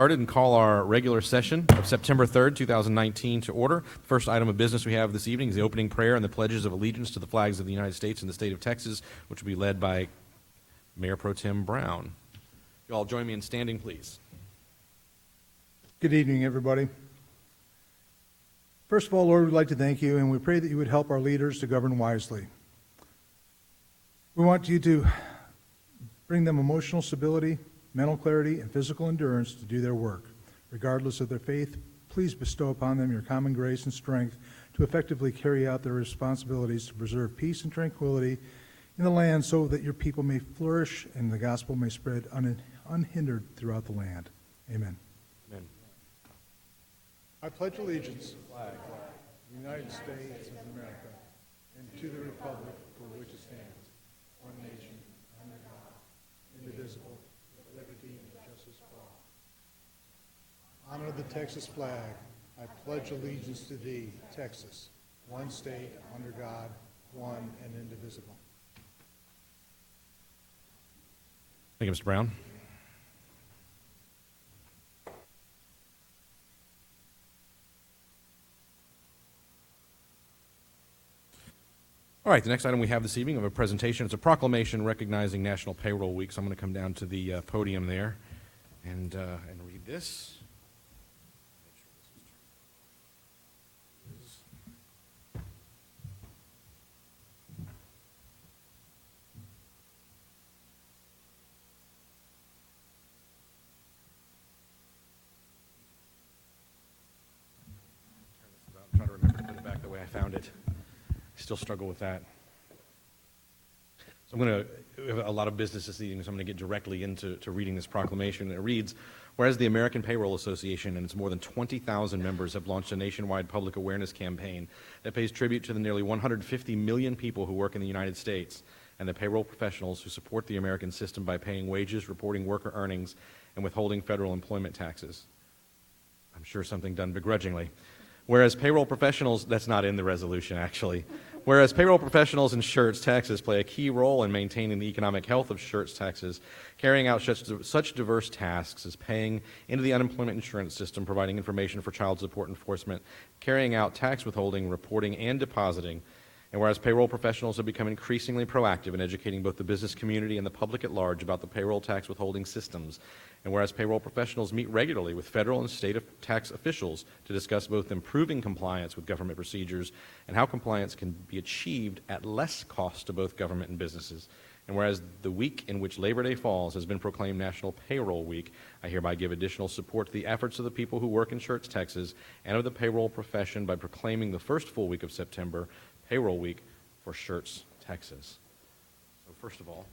Started and call our regular session of September 3rd, 2019 to order. The first item of business we have this evening is the opening prayer and the pledges of allegiance to the flags of the United States and the state of Texas, which will be led by Mayor Pro Tem Brown. You all join me in standing, please. Good evening, everybody. First of all, Lord, we'd like to thank you, and we pray that you would help our leaders to govern wisely. We want you to bring them emotional stability, mental clarity, and physical endurance to do their work. Regardless of their faith, please bestow upon them your common grace and strength to effectively carry out their responsibilities to preserve peace and tranquility in the land so that your people may flourish and the gospel may spread unhindered throughout the land. Amen. Amen. I pledge allegiance to the flag of the United States of America and to the republic for which it stands, one nation, under God, indivisible, with liberty and justice for all. Honor the Texas flag. I pledge allegiance to thee, Texas, one state, under God, one and indivisible. Thank you, Mr. Brown. All right, the next item we have this evening of a presentation is a proclamation recognizing National Payroll Week. So I'm going to come down to the podium there and read this. I'm trying to remember to put it back the way I found it. Still struggle with that. So we have a lot of business this evening, so I'm going to get directly into reading this proclamation. It reads, whereas the American Payroll Association and its more than 20,000 members have launched a nationwide public awareness campaign that pays tribute to the nearly 150 million people who work in the United States and the payroll professionals who support the American system by paying wages, reporting worker earnings, and withholding federal employment taxes. I'm sure something done begrudgingly. Whereas payroll professionals, that's not in the resolution actually, whereas payroll professionals in Schertz, Texas play a key role in maintaining the economic health of Schertz, Texas, carrying out such diverse tasks as paying into the unemployment insurance system, providing information for child support enforcement, carrying out tax withholding, reporting, and depositing. And whereas payroll professionals have become increasingly proactive in educating both the business community and the public at large about the payroll tax withholding systems, and whereas payroll professionals meet regularly with federal and state tax officials to discuss both improving compliance with government procedures and how compliance can be achieved at less cost to both government and businesses, and whereas the week in which Labor Day falls has been proclaimed National Payroll Week, I hereby give additional support to the efforts of the people who work in Schertz, Texas, and of the payroll profession by proclaiming the first full week of September Payroll Week for Schertz, Texas. So first of all,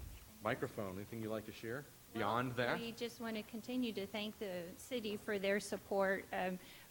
microphone, anything you'd like to share beyond that? We just want to continue to thank the city for their support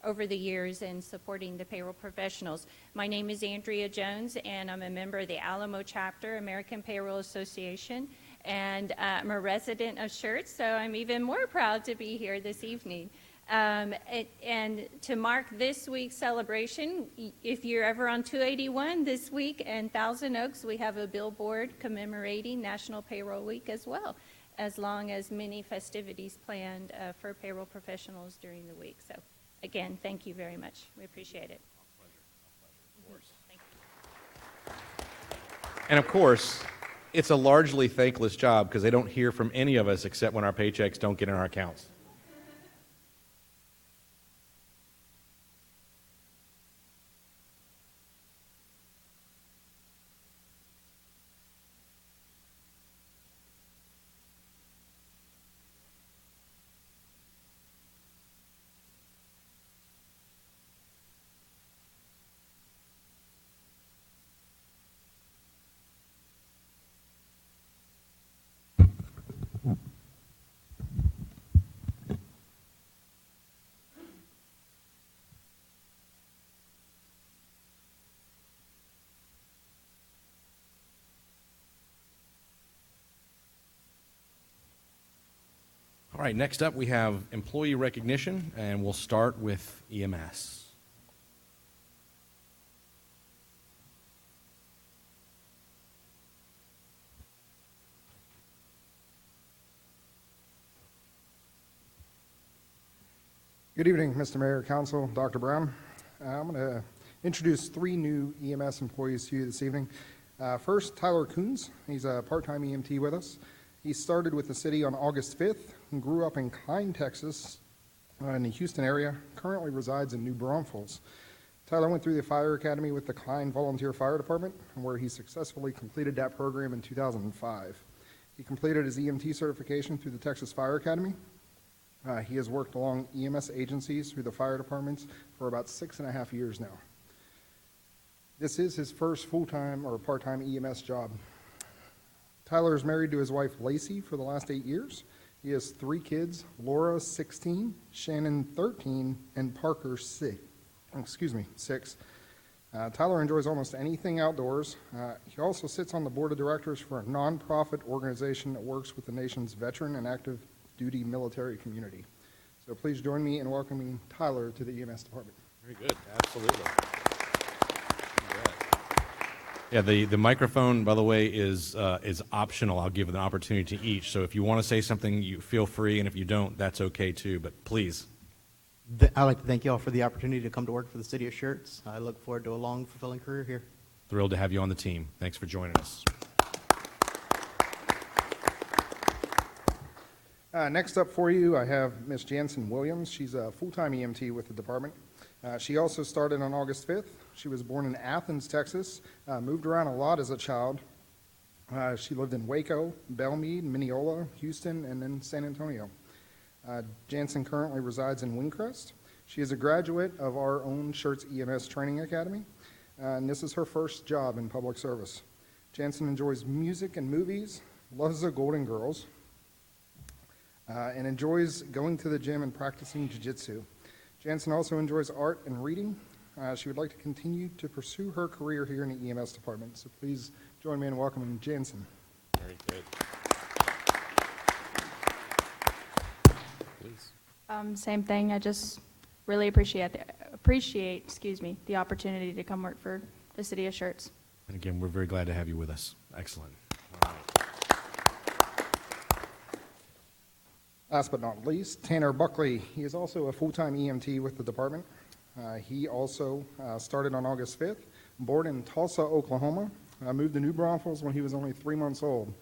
over the years in supporting the payroll professionals. My name is Andrea Jones, and I'm a member of the Alamo Chapter, American Payroll Association, and I'm a resident of Schertz, so I'm even more proud to be here this evening. And to mark this week's celebration, if you're ever on 281 this week in Thousand Oaks, we have a billboard commemorating National Payroll Week as well, as long as many festivities planned for payroll professionals during the week. So again, thank you very much. We appreciate it. Our pleasure, of course. Thank you. And of course, it's a largely thankless job because they don't hear from any of us except when our paychecks don't get in our accounts. All right, next up we have employee recognition, and we'll start with EMS. Good evening, Mr. Mayor, Council, Dr. Brown. I'm going to introduce 3 new EMS employees to you this evening. First, Tyler Coons. He's a part-time EMT with us. He started with the city on August 5th and grew up in Klein, Texas, in the Houston area, currently resides in New Braunfels. Tyler went through the fire academy with the Klein Volunteer Fire Department, where he successfully completed that program in 2005. He completed his EMT certification through the Texas Fire Academy. He has worked along EMS agencies through the fire departments for about 6.5 years now. This is his first full-time or part-time EMS job. Tyler is married to his wife Lacey for the last 8 years. He has 3 kids, Laura 16, Shannon 13, and Parker 6. Tyler enjoys almost anything outdoors. He also sits on the board of directors for a nonprofit organization that works with the nation's veteran and active duty military community. So please join me in welcoming Tyler to the EMS department. Very good. Absolutely. Yeah, the microphone, by the way, is optional. I'll give an opportunity to each. So if you want to say something, you feel free, and if you don't, that's okay too. But please. I'd like to thank you all for the opportunity to come to work for the city of Schertz. I look forward to a long, fulfilling career here. Thrilled to have you on the team. Thanks for joining us. Next up for you, I have Miss Jansen Williams. She's a full-time EMT with the department. She also started on August 5th. She was born in Athens, Texas, moved around a lot as a child. She lived in Waco, Belmead, Mineola, Houston, and then San Antonio. Jansen currently resides in Windcrest. She is a graduate of our own Schertz EMS Training Academy, and this is her first job in public service. Jansen enjoys music and movies, loves the Golden Girls, and enjoys going to the gym and practicing jiu-jitsu. Jansen also enjoys art and reading. She would like to continue to pursue her career here in the EMS department. So please join me in welcoming Jansen. Very good. Please. Same thing. I just really appreciate the opportunity to come work for the city of Schertz. And again, we're very glad to have you with us. Excellent. All right. Last but not least, Tanner Buckley. He is also a full-time EMT with the department. He also started on August 5th, born in Tulsa, Oklahoma. Moved to New Braunfels when he was only 3 months old.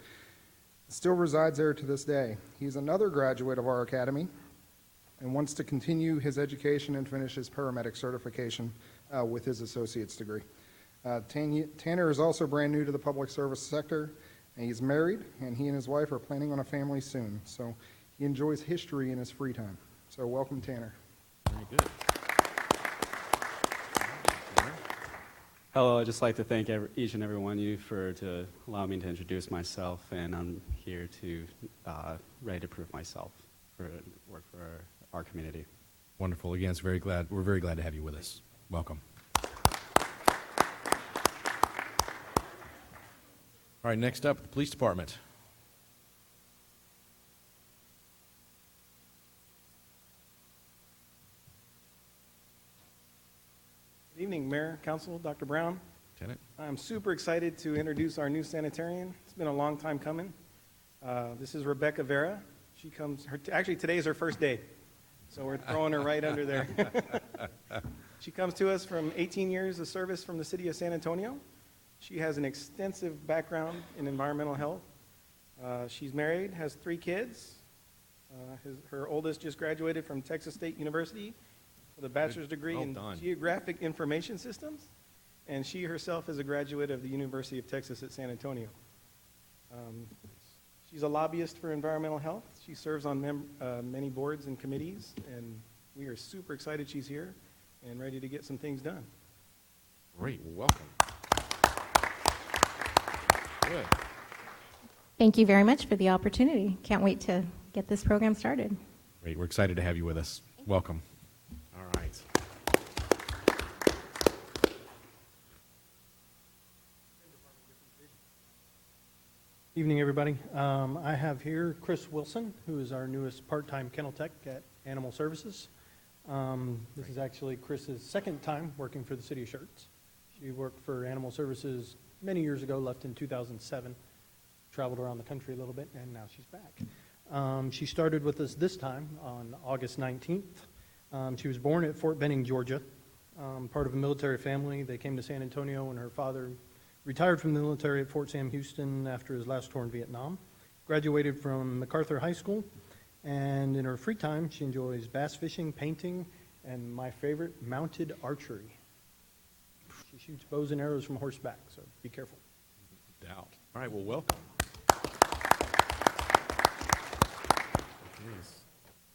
Still resides there to this day. He's another graduate of our academy and wants to continue his education and finish his paramedic certification with his associate's degree. Tanner is also brand new to the public service sector, and he's married, and he and his wife are planning on a family soon. So he enjoys history in his free time. So welcome, Tanner. Very good. Hello, I'd just like to thank each and every one of you to allow me to introduce myself, and I'm here to ready to prove myself for work for our community. Wonderful. Again, we're very glad to have you with us. Welcome. All right, next up, the police department. Good evening, Mayor, Council, Dr. Brown. Lieutenant. I'm super excited to introduce our new sanitarian. It's been a long time coming. This is Rebecca Vera. She comes, actually today is her first day, so we're throwing her right under there. She comes to us from 18 years of service from the city of San Antonio. She has an extensive background in environmental health. She's married, has 3 kids. Her oldest just graduated from Texas State University with a bachelor's degree in Geographic Information Systems, and she herself is a graduate of the University of Texas at San Antonio. She's a lobbyist for environmental health. She serves on many boards and committees, and we are super excited she's here and ready to get some things done. Great. Welcome. Good. Thank you very much for the opportunity. Can't wait to get this program started. Great. We're excited to have you with us. Welcome. All right. Evening, everybody. I have here Chris Wilson, who is our newest part-time kennel tech at Animal Services. This is actually Chris's second time working for the city of Schertz. She worked for Animal Services many years ago, left in 2007, traveled around the country a little bit, and now she's back. She started with us this time on August 19th. She was born at Fort Benning, Georgia, part of a military family. They came to San Antonio when her father retired from the military at Fort Sam Houston after his last tour in Vietnam. Graduated from MacArthur High School, and in her free time, she enjoys bass fishing, painting, and my favorite, mounted archery. She shoots bows and arrows from horseback, so be careful. Doubt. All right, well, welcome.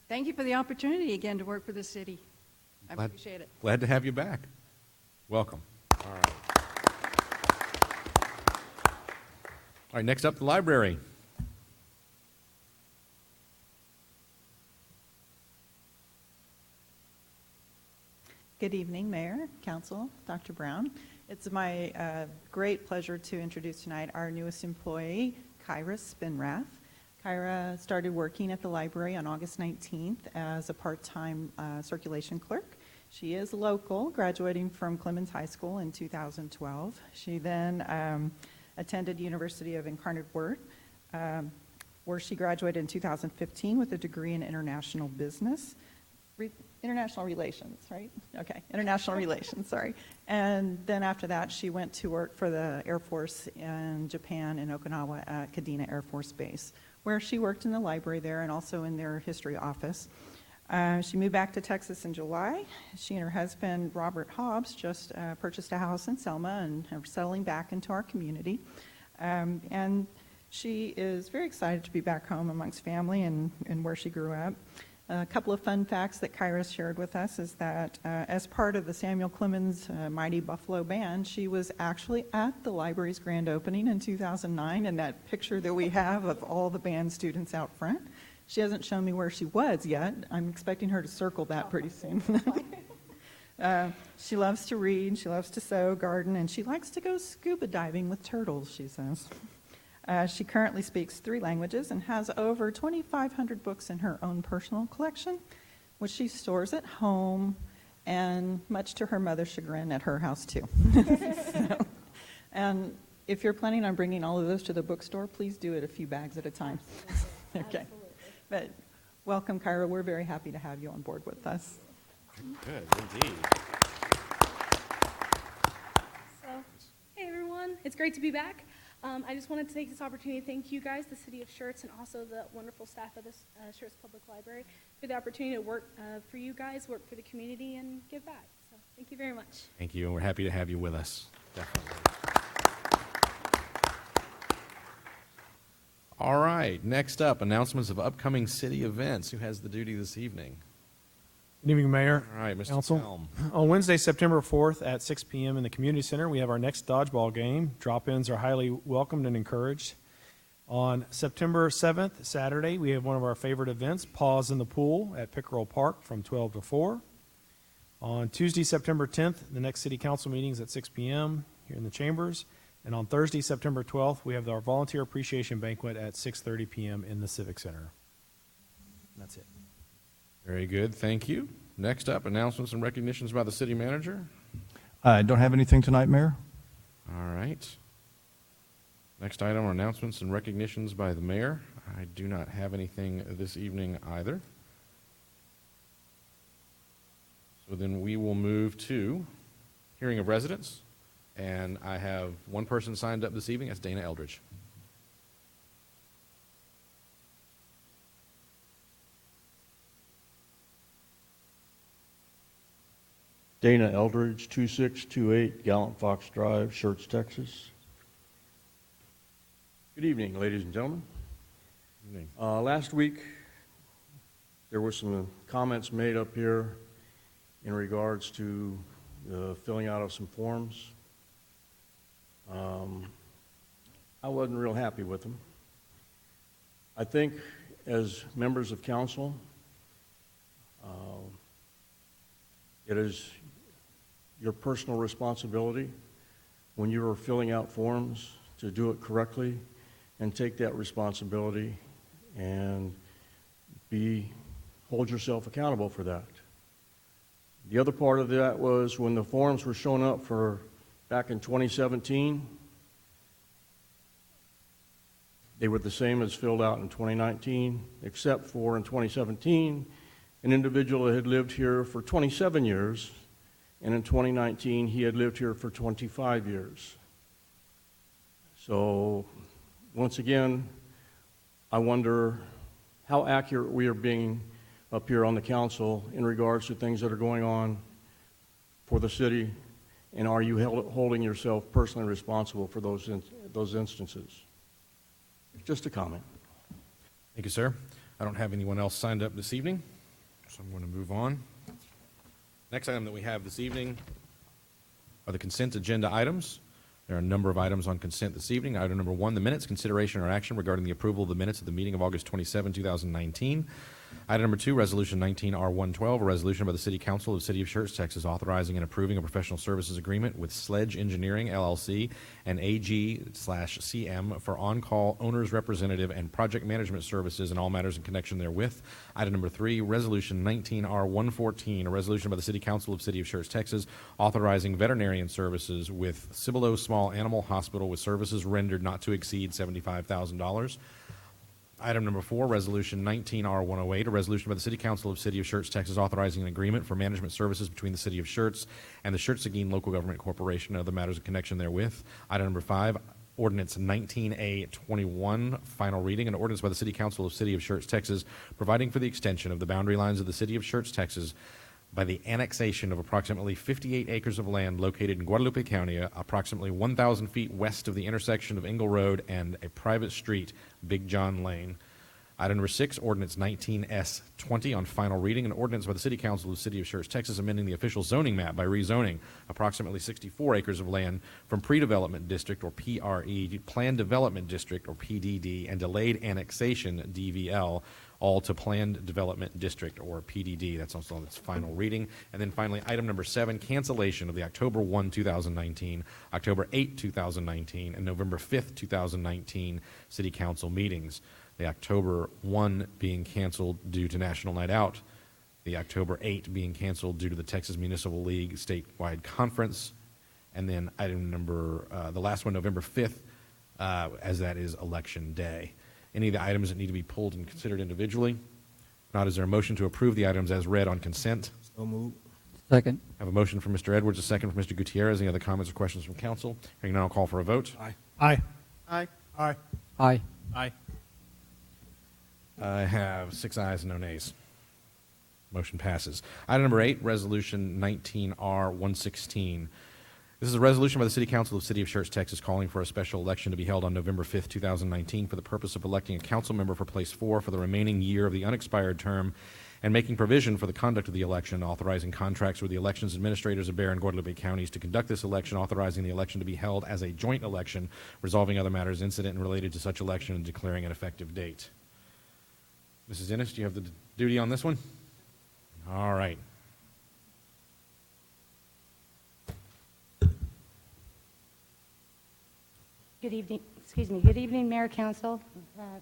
Thank you for the opportunity again to work for the city. I Glad- appreciate it. Glad to have you back. Welcome. All right. All right, next up, the library. Good evening, Mayor, Council, Dr. Brown. It's my great pleasure to introduce tonight our newest employee, Kyra Spinrath. Kyra started working at the library on August 19th as a part-time circulation clerk. She is local, graduating from Clemens High School in 2012. She then attended University of Incarnate Word, where she graduated in 2015 with a degree in international business. International relations, right? Okay, international relations, sorry. And then after that, she went to work for the Air Force in Japan in Okinawa at Kadena Air Force Base, where she worked in the library there and also in their history office. She moved back to Texas in July. She and her husband, Robert Hobbs, just purchased a house in Selma and are settling back into our community. And she is very excited to be back home amongst family and where she grew up. A couple of fun facts that Kyra shared with us is that as part of the Samuel Clemens Mighty Buffalo Band, she was actually at the library's grand opening in 2009, and that picture that we have of all the band students out front. She hasn't shown me where she was yet. I'm expecting her to circle that pretty soon. She loves to read, she loves to sew, garden, and she likes to go scuba diving with turtles, she says. She currently speaks 3 languages and has over 2,500 books in her own personal collection, which she stores at home and, much to her mother's chagrin, at her house too. And if you're planning on bringing all of those to the bookstore, please do it a few bags at a time. Okay. But welcome, Kyra. We're very happy to have you on board with us. Good, indeed. So, hey everyone, it's great to be back. I just wanted to take this opportunity to thank you guys, the City of Schertz, and also the wonderful staff of the Schertz Public Library for the opportunity to work for you guys, work for the community, and give back. So thank you very much. Thank you, and we're happy to have you with us. Definitely. All right, next up, announcements of upcoming city events. Who has the duty this evening? Good evening, Mayor. All right, Mr. Council. Helm. On Wednesday, September 4th at 6 p.m. in the Community Center, we have our next dodgeball game. Drop-ins are highly welcomed and encouraged. On September 7th, Saturday, we have one of our favorite events, Paws in the Pool at Pickerel Park from 12 to 4. On Tuesday, September 10th, the next City Council meeting is at 6 p.m. here in the chambers. And on Thursday, September 12th, we have our Volunteer Appreciation Banquet at 6:30 p.m. in the Civic Center. That's it. Very good, thank you. Next up, announcements and recognitions by the city manager. I don't have anything tonight, Mayor. All right. Next item are announcements and recognitions by the mayor. I do not have anything this evening either. So then we will move to hearing of residents. And I have one person signed up this evening. That's Dana Eldridge. Dana Eldridge, 2628 Gallant Fox Drive, Schertz, Texas. Good evening, ladies and gentlemen. Evening. Last week, there were some comments made up here in regards to the filling out of some forms. I wasn't real happy with them. I think as members of council, it is your personal responsibility when you are filling out forms to do it correctly and take that responsibility and hold yourself accountable for that. The other part of that was when the forms were shown up for back in 2017, they were the same as filled out in 2019, except for in 2017, an individual that had lived here for 27 years, and in 2019, he had lived here for 25 years. So, once again, I wonder how accurate we are being up here on the council in regards to things that are going on for the city, and are you holding yourself personally responsible for those instances? Just a comment. Thank you, sir. I don't have anyone else signed up this evening, so I'm going to move on. Next item that we have this evening are the consent agenda items. There are a number of items on consent this evening. Item number 1, the minutes, consideration or action regarding the approval of the minutes of the meeting of August 27, 2019. Item number 2, Resolution 19R112, a resolution by the City Council of the City of Schertz, Texas, authorizing and approving a professional services agreement with Sledge Engineering, LLC, and AG/CM for on-call owner's representative and project management services and all matters in connection therewith. Item number 3, Resolution 19R114, a resolution by the City Council of the City of Schertz, Texas, authorizing veterinarian services with Cibolo Small Animal Hospital with services rendered not to exceed $75,000. Item number 4, Resolution 19R108, a resolution by the City Council of the City of Schertz, Texas, authorizing an agreement for management services between the City of Schertz and the Schertz-Seguin Local Government Corporation and other matters in connection therewith. Item number 5, Ordinance 19A21, final reading, an ordinance by the City Council of the City of Schertz, Texas, providing for the extension of the boundary lines of the City of Schertz, Texas, by the annexation of approximately 58 acres of land located in Guadalupe County, approximately 1,000 feet west of the intersection of Engle Road and a private street, Big John Lane. Item number 6, Ordinance 19S20 on final reading, an ordinance by the City Council of the City of Schertz, Texas, amending the official zoning map by rezoning approximately 64 acres of land from pre-development district, or PRE, planned development district, or PDD, and delayed annexation, DVL, all to Planned Development District, or PDD. That's also on its final reading. And then finally, item number 7, cancellation of the October 1, 2019, October 8, 2019, and November 5, 2019 City Council meetings. The October 1 being canceled due to National Night Out, the October 8 being canceled due to the Texas Municipal League statewide conference, and then item number, the last one, November 5th, as that is Election Day. Any of the items that need to be pulled and considered individually? If not, is there a motion to approve the items as read on consent? So moved. Second. I have a motion from Mr. Edwards, a second from Mr. Gutierrez. Any other comments or questions from council? Hearing none, I'll call for a vote. Aye. Aye. Aye. Aye. Aye. Aye. I have 6 ayes and no nays. Motion passes. Item number 8, Resolution 19R116. This is a resolution by the City Council of the City of Schertz, Texas, calling for a special election to be held on November 5th, 2019 for the purpose of electing a council member for Place 4 for the remaining year of the unexpired term and making provision for the conduct of the election, authorizing contracts with the elections administrators of Bexar and Guadalupe counties to conduct this election, authorizing the election to be held as a joint election, resolving other matters incident and related to such election, and declaring an effective date. Mrs. Dennis, do you have the duty on this one? All right. Good evening, Mayor, Council,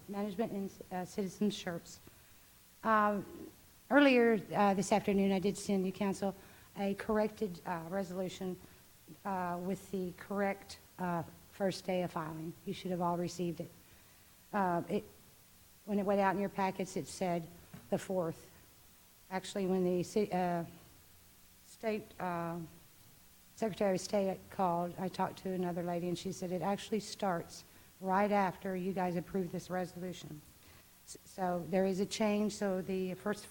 Management, and citizens Schertz. Earlier this afternoon, I did send you, Council, a corrected resolution with the correct first day of filing. You should have all received it. When it went out in your packets, it said the 4th. Actually, when the state Secretary of State called, I talked to another lady, and she said it actually starts right after you guys approve this resolution. So there is a change, so the first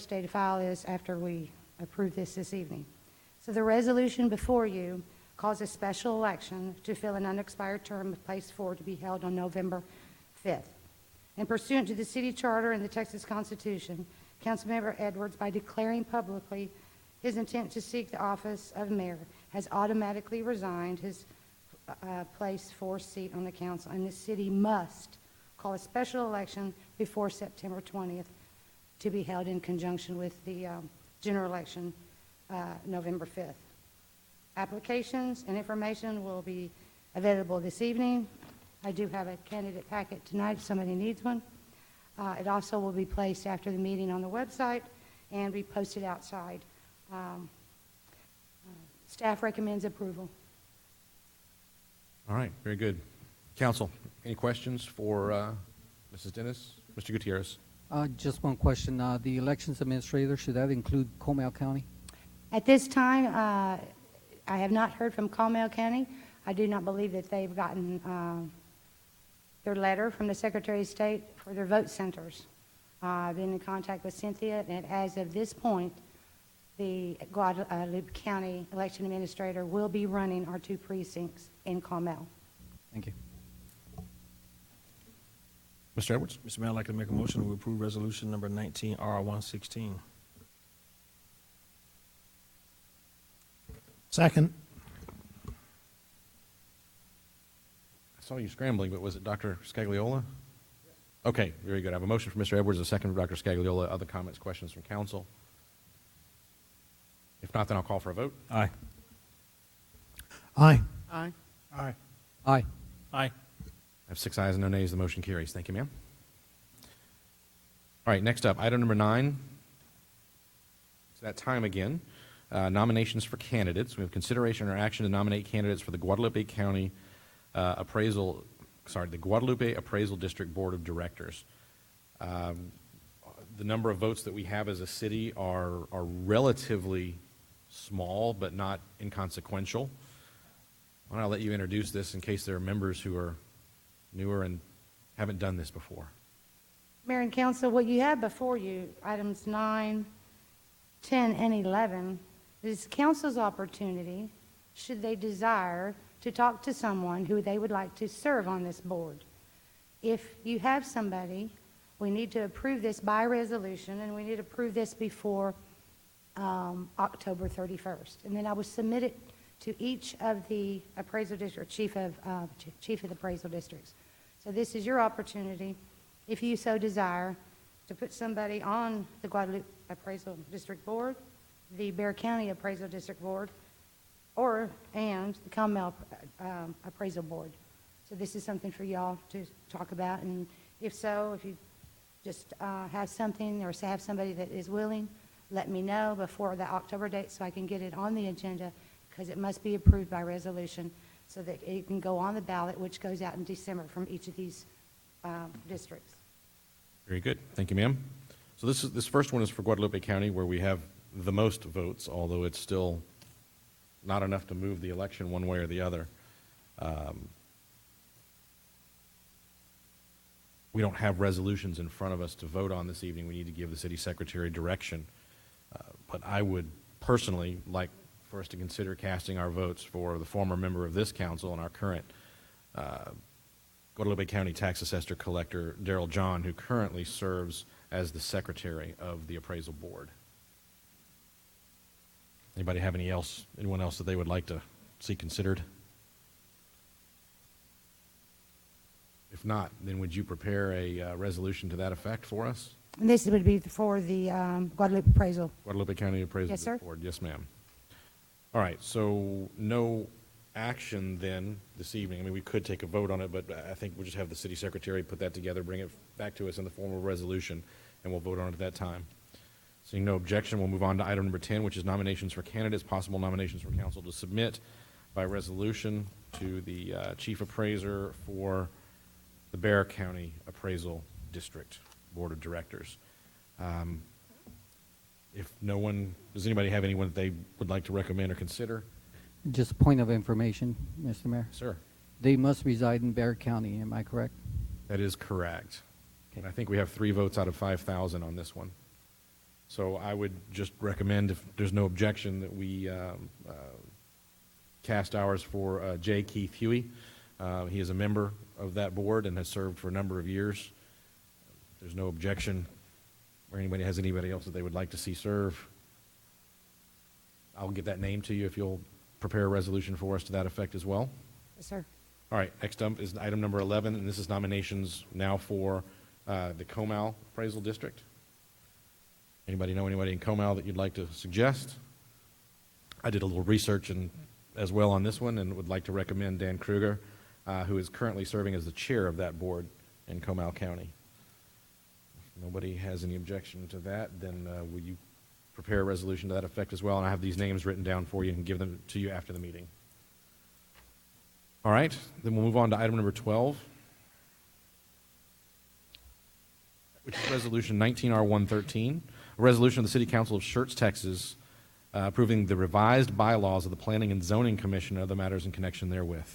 day to file is after we approve this evening. So the resolution before you calls a special election to fill an unexpired term of Place 4 to be held on November 5th. And pursuant to the city charter and the Texas Constitution, Councilmember Edwards, by declaring publicly his intent to seek the office of mayor, has automatically resigned his Place 4 seat on the council, and the city must call a special election before September 20th to be held in conjunction with the general election November 5th. Applications and information will be available this evening. I do have a candidate packet tonight if somebody needs one. It also will be placed after the meeting on the website and be posted outside. Staff recommends approval. All right, very good. Council, any questions for Mrs. Dennis? Mr. Gutierrez? Just one question. The elections administrator, should that include Comal County? At this time, I have not heard from Comal County. I do not believe that they've gotten their letter from the Secretary of State for their vote centers. I've been in contact with Cynthia, and as of this point, the Guadalupe County election administrator will be running our 2 precincts in Comal. Thank you. Mr. Edwards? Mr. Mayor, I'd like to make a motion to approve resolution number 19R116. Second. I saw you scrambling, but was it Dr. Scagliola? Okay, very good. I have a motion for Mr. Edwards, a second for Dr. Scagliola. Other comments, questions from council? If not, then I'll call for a vote. Aye. Aye. Aye. Aye. Aye. Aye. I have 6 ayes and no nays. The motion carries. Thank you, ma'am. All right, next up, item number 9. It's that time again. Nominations for candidates. We have consideration or action to nominate candidates for the Guadalupe County the Guadalupe Appraisal District Board of Directors. The number of votes that we have as a city are relatively small, but not inconsequential. Why don't I let you introduce this in case there are members who are newer and haven't done this before. Mayor and Council, what you have before you, items 9, 10, and 11, is council's opportunity, should they desire, to talk to someone who they would like to serve on this board. If you have somebody, we need to approve this by resolution, and we need to approve this before October 31st. And then I will submit it to each of the appraisal district, chief of the appraisal districts. So this is your opportunity, if you so desire, to put somebody on the Guadalupe Appraisal District Board, the Bexar County Appraisal District Board, and the Comal Appraisal Board. So this is something for y'all to talk about, and if so, if you just have something or have somebody that is willing, let me know before the October date so I can get it on the agenda, because it must be approved by resolution so that it can go on the ballot, which goes out in December from each of these districts. Very good. Thank you, ma'am. So this first one is for Guadalupe County, where we have the most votes, although it's still not enough to move the election one way or the other. We don't have resolutions in front of us to vote on this evening. We need to give the city secretary direction. But I would personally like for us to consider casting our votes for the former member of this council and our current Guadalupe County Tax Assessor Collector, Darrell John, who currently serves as the secretary of the appraisal board. Anybody have anyone else that they would like to see considered? If not, then would you prepare a resolution to that effect for us? And this would be for the Guadalupe Appraisal. Guadalupe County Appraisal Yes, sir. Board. Yes, ma'am. All right, so no action then this evening. I mean, we could take a vote on it, but I think we'll just have the city secretary put that together, bring it back to us in the form of a resolution, and we'll vote on it at that time. Seeing no objection, we'll move on to item number 10, which is nominations for candidates, possible nominations for council to submit by resolution to the chief appraiser for the Bexar County Appraisal District Board of Directors. If no one, does anybody have anyone that they would like to recommend or consider? Just a point of information, Mr. Mayor. Sir. They must reside in Bexar County, am I correct? That is correct. And I think we have 3 votes out of 5,000 on this one. So I would just recommend, if there's no objection, that we cast ours for J. Keith Huey. He is a member of that board and has served for a number of years. If there's no objection, or anybody has anybody else that they would like to see serve, I'll get that name to you if you'll prepare a resolution for us to that effect as well. Yes, sir. All right, next up is item number 11, and this is nominations now for the Comal Appraisal District. Anybody know anybody in Comal that you'd like to suggest? I did a little research as well on this one and would like to recommend Dan Kruger, who is currently serving as the chair of that board in Comal County. If nobody has any objection to that, then will you prepare a resolution to that effect as well? And I have these names written down for you and give them to you after the meeting. All right, then we'll move on to item number 12. which is Resolution 19R113, a resolution of the City Council of Schertz, Texas, approving the revised bylaws of the Planning and Zoning Commission and other matters in connection therewith.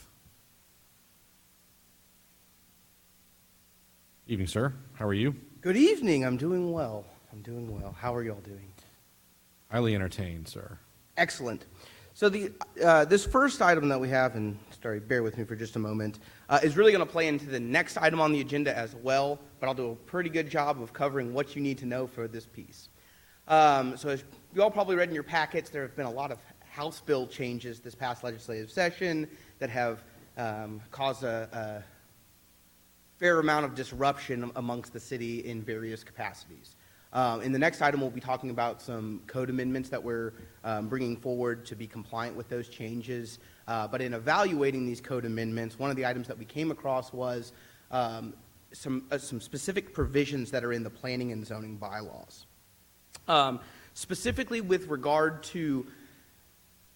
Evening, sir. How are you? Good evening. I'm doing well. How are you all doing? Highly entertained, sir. Excellent. So this first item that we have, and sorry, bear with me for just a moment, is really going to play into the next item on the agenda as well, but I'll do a pretty good job of covering what you need to know for this piece. So as you all probably read in your packets, there have been a lot of House bill changes this past legislative session that have caused a fair amount of disruption amongst the city in various capacities. In the next item, we'll be talking about some code amendments that we're bringing forward to be compliant with those changes. But in evaluating these code amendments, one of the items that we came across was some specific provisions that are in the planning and zoning bylaws. Specifically with regard to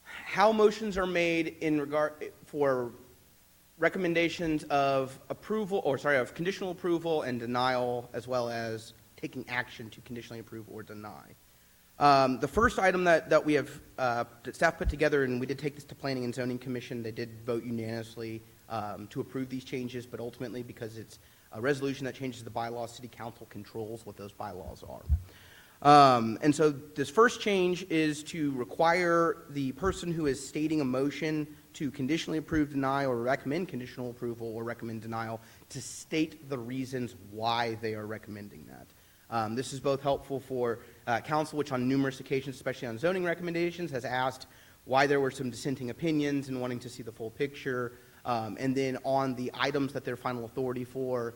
how motions are made in regard for recommendations of of conditional approval and denial, as well as taking action to conditionally approve or deny. The first item that we have, that staff put together, and we did take this to Planning and Zoning Commission, they did vote unanimously to approve these changes, but ultimately, because it's a resolution that changes the bylaws, City Council controls what those bylaws are. And so this first change is to require the person who is stating a motion to conditionally approve, deny, or recommend conditional approval or recommend denial to state the reasons why they are recommending that. This is both helpful for council, which on numerous occasions, especially on zoning recommendations, has asked why there were some dissenting opinions and wanting to see the full picture. And then on the items that they're final authority for,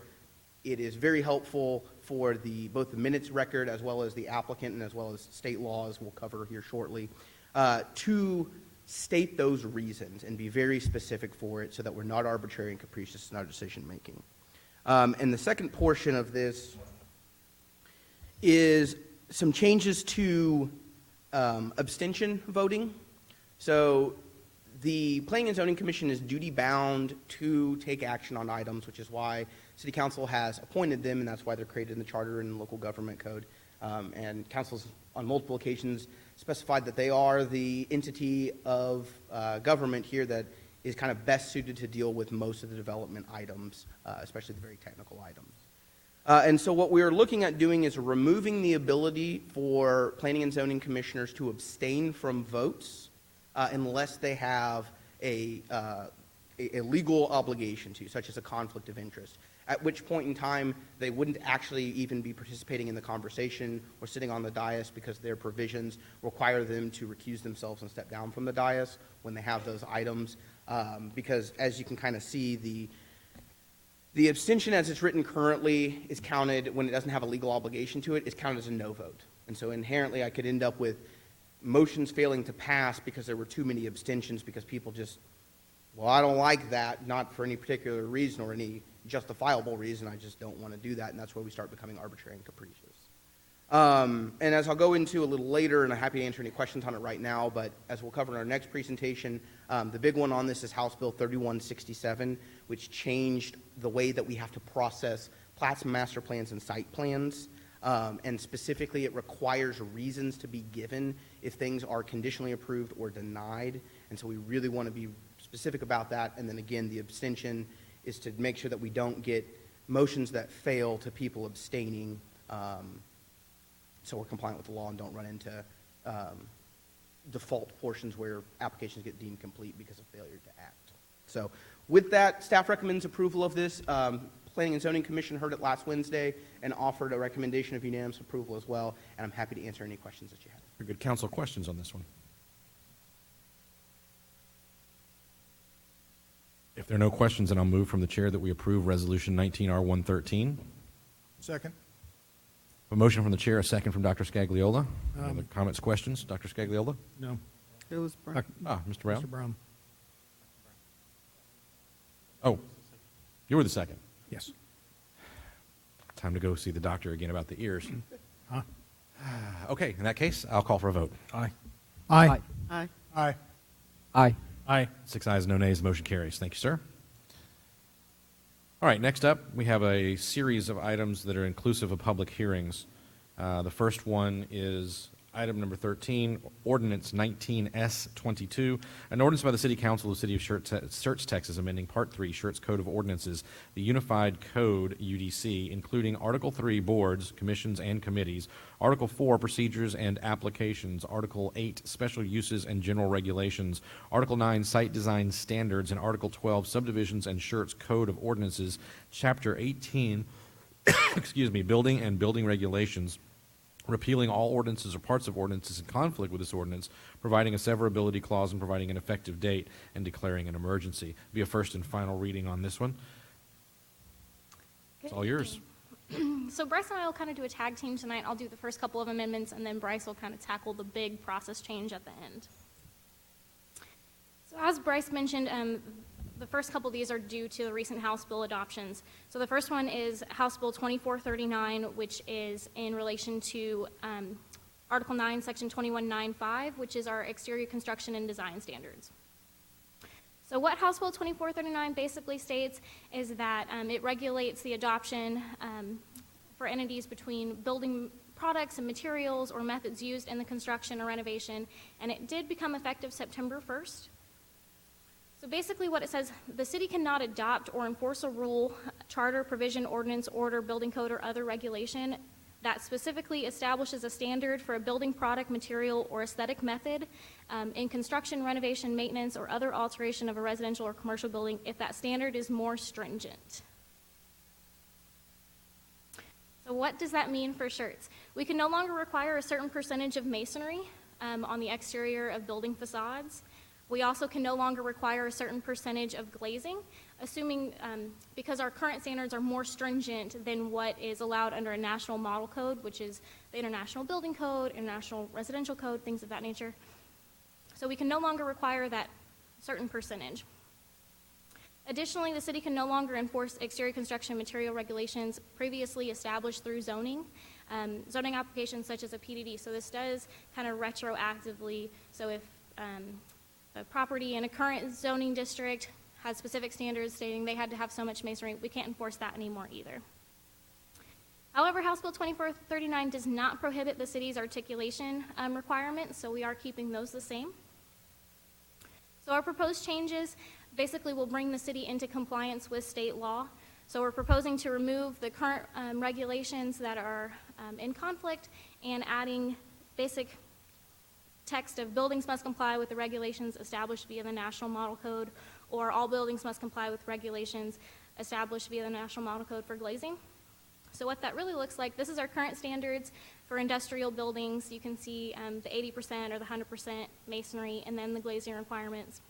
it is very helpful for both the minutes record as well as the applicant and as well as state laws we'll cover here shortly, to state those reasons and be very specific for it so that we're not arbitrary and capricious in our decision making. And the second portion of this is some changes to abstention voting. So the Planning and Zoning Commission is duty bound to take action on items, which is why City Council has appointed them, and that's why they're created in the Charter and Local Government Code. And councils on multiple occasions specified that they are the entity of government here that is kind of best suited to deal with most of the development items, especially the very technical items. And so what we are looking at doing is removing the ability for planning and zoning commissioners to abstain from votes unless they have a legal obligation to, such as a conflict of interest, at which point in time they wouldn't actually even be participating in the conversation or sitting on the dais because their provisions require them to recuse themselves and step down from the dais when they have those items. Because as you can kind of see, the abstention as it's written currently is counted when it doesn't have a legal obligation to it, is counted as a no vote. And so inherently I could end up with motions failing to pass because there were too many abstentions because people just, well, I don't like that, not for any particular reason or any justifiable reason, I just don't want to do that, and that's where we start becoming arbitrary and capricious. And as I'll go into a little later, and I'm happy to answer any questions on it right now, but as we'll cover in our next presentation, the big one on this is House Bill 3167, which changed the way that we have to process plats, master plans, and site plans. And specifically, it requires reasons to be given if things are conditionally approved or denied. And so we really want to be specific about that. And then again, the abstention is to make sure that we don't get motions that fail to people abstaining, so we're compliant with the law and don't run into default portions where applications get deemed complete because of failure to act. So with that, staff recommends approval of this. Planning and Zoning Commission heard it last Wednesday and offered a recommendation of unanimous approval as well, and I'm happy to answer any questions that you have. Very good. Council, questions on this one? If there are no questions, then I'll move from the chair that we approve Resolution 19R113. Second. A motion from the chair, a second from Dr. Scagliola. Any other comments, questions? Dr. Scagliola? No. It was Brown. Mr. Brown? Mr. Brown. Oh, you were the second. Yes. Time to go see the doctor again about the ears. Huh? Okay, in that case, I'll call for a vote. Aye. Aye. Aye. Aye. Aye. 6 ayes, no nays, motion carries. Thank you, sir. All right, next up, we have a series of items that are inclusive of public hearings. The first one is item number 13, Ordinance 19S22, an ordinance by the City Council of the City of Schertz, Texas, amending Part 3, Schertz Code of Ordinances, the Unified Code UDC, including Article 3, Boards, Commissions, and Committees, Article 4, Procedures and Applications, Article 8, Special Uses and General Regulations, Article 9, Site Design Standards, and Article 12, Subdivisions and Schertz Code of Ordinances, Chapter 18, Building and Building Regulations, repealing all ordinances or parts of ordinances in conflict with this ordinance, providing a severability clause and providing an effective date, and declaring an emergency. Be a first and final reading on this one. It's all yours. So Bryce and I will kind of do a tag team tonight. I'll do the first couple of amendments, and then Bryce will kind of tackle the big process change at the end. So as Bryce mentioned, the first couple of these are due to the recent House bill adoptions. So the first one is House Bill 2439, which is in relation to Article 9, Section 2195, which is our exterior construction and design standards. So what House Bill 2439 basically states is that it regulates the adoption for entities between building products and materials or methods used in the construction or renovation, and it did become effective September 1st. So basically what it says, the city cannot adopt or enforce a rule, charter, provision, ordinance, order, building code, or other regulation that specifically establishes a standard for a building product, material, or aesthetic method in construction, renovation, maintenance, or other alteration of a residential or commercial building if that standard is more stringent. So what does that mean for Schertz? We can no longer require a certain percentage of masonry on the exterior of building facades. We also can no longer require a certain percentage of glazing, assuming because our current standards are more stringent than what is allowed under a national model code, which is the International Building Code, International Residential Code, things of that nature. So we can no longer require that certain percentage. Additionally, the city can no longer enforce exterior construction material regulations previously established through zoning, zoning applications such as a PDD. So this does kind of retroactively, so if a property in a current zoning district has specific standards stating they had to have so much masonry, we can't enforce that anymore either. However, House Bill 2439 does not prohibit the city's articulation requirements, so we are keeping those the same. So our proposed changes basically will bring the city into compliance with state law. So we're proposing to remove the current regulations that are in conflict and adding basic text of buildings must comply with the regulations established via the National Model Code, or all buildings must comply with regulations established via the National Model Code for glazing. So what that really looks like, this is our current standards for industrial buildings. You can see the 80% or the 100% masonry, and then the glazing requirements.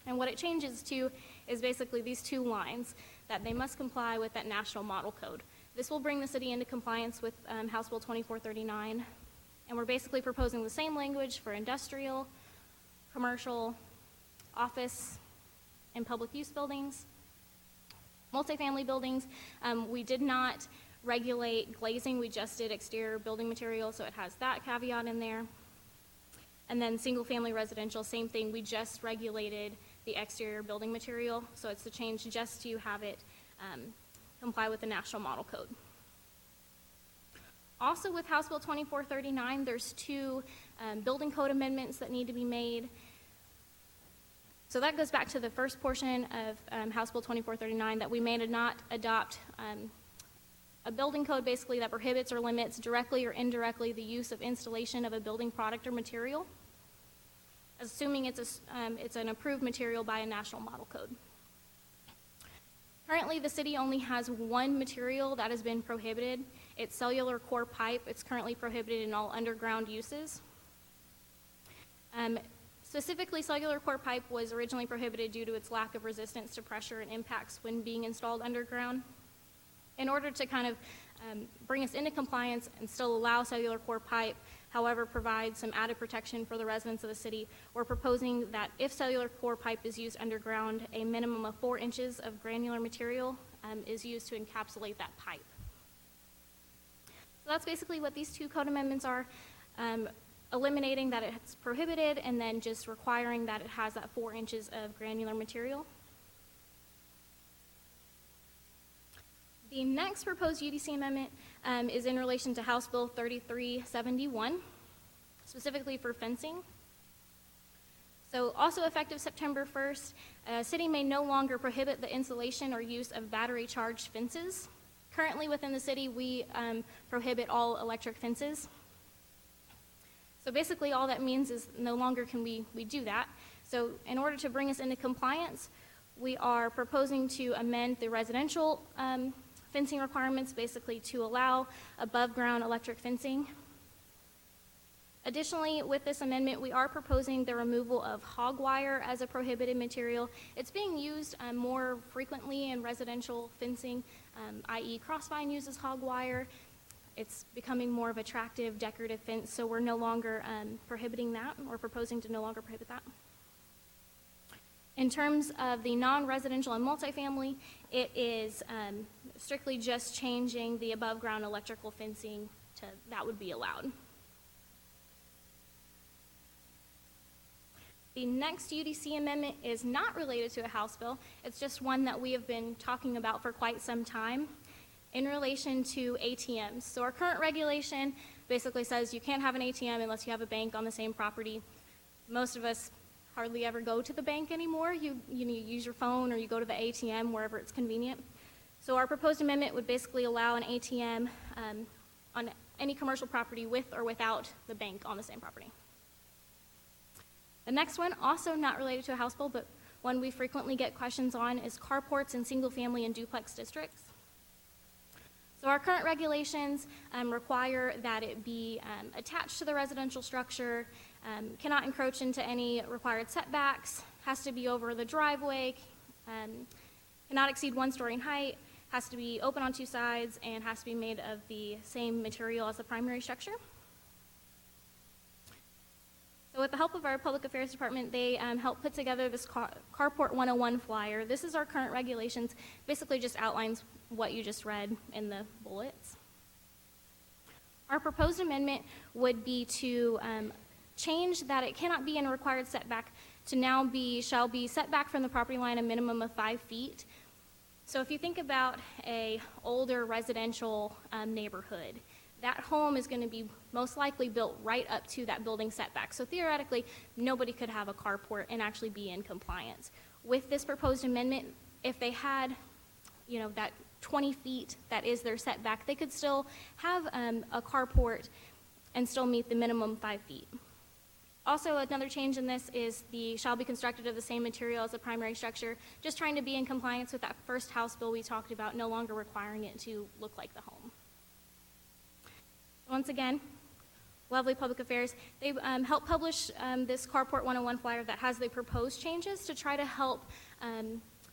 And what it changes to is basically these two lines, that they must comply with that National Model Code. This will bring the city into compliance with House Bill 2439. And we're basically proposing the same language for industrial, commercial, office, and public use buildings. Multifamily buildings, we did not regulate glazing, we just did exterior building material, so it has that caveat in there. And then single-family residential, same thing, we just regulated the exterior building material, so it's a change just to have it comply with the National Model Code. Also with House Bill 2439, there's two building code amendments that need to be made. So that goes back to the first portion of House Bill 2439, that we may not adopt a building code basically that prohibits or limits directly or indirectly the use of installation of a building product or material, assuming it's an approved material by a national model code. Currently, the city only has one material that has been prohibited. It's cellular core pipe. It's currently prohibited in all underground uses. Specifically, cellular core pipe was originally prohibited due to its lack of resistance to pressure and impacts when being installed underground. In order to kind of bring us into compliance and still allow cellular core pipe, however, provide some added protection for the residents of the city, we're proposing that if cellular core pipe is used underground, a minimum of 4 inches of granular material is used to encapsulate that pipe. So that's basically what these two code amendments are, eliminating that it's prohibited and then just requiring that it has that 4 inches of granular material. The next proposed UDC amendment is in relation to House Bill 3371, specifically for fencing. So also effective September 1st, city may no longer prohibit the installation or use of battery-charged fences. Currently within the city, we prohibit all electric fences. So basically all that means is no longer can we do that. So in order to bring us into compliance, we are proposing to amend the residential fencing requirements basically to allow above-ground electric fencing. Additionally, with this amendment, we are proposing the removal of hog wire as a prohibited material. It's being used more frequently in residential fencing, i.e. Crossvine uses hog wire. It's becoming more of attractive decorative fence, so we're no longer prohibiting that, or proposing to no longer prohibit that. In terms of the non-residential and multifamily, it is strictly just changing the above-ground electrical fencing to that would be allowed. The next UDC amendment is not related to a House bill. It's just one that we have been talking about for quite some time in relation to ATMs. So our current regulation basically says you can't have an ATM unless you have a bank on the same property. Most of us hardly ever go to the bank anymore. You use your phone or you go to the ATM wherever it's convenient. So our proposed amendment would basically allow an ATM on any commercial property with or without the bank on the same property. The next one, also not related to a House bill, but one we frequently get questions on, is carports in single-family and duplex districts. So our current regulations require that it be attached to the residential structure, cannot encroach into any required setbacks, has to be over the driveway, cannot exceed 1 story in height, has to be open on 2 sides, and has to be made of the same material as the primary structure. So with the help of our Public Affairs Department, they helped put together this Carport 101 flyer. This is our current regulations, basically just outlines what you just read in the bullets. Our proposed amendment would be to change that it cannot be in a required setback to now shall be setback from the property line a minimum of 5 feet. So if you think about a older residential neighborhood, that home is going to be most likely built right up to that building setback. So theoretically, nobody could have a carport and actually be in compliance. With this proposed amendment, if they had, that 20 feet that is their setback, they could still have a carport and still meet the minimum 5 feet. Also, another change in this is the shall be constructed of the same material as the primary structure, just trying to be in compliance with that first House bill we talked about, no longer requiring it to look like the home. Once again, Lovely Public Affairs, they helped publish this Carport 101 flyer that has the proposed changes to try to help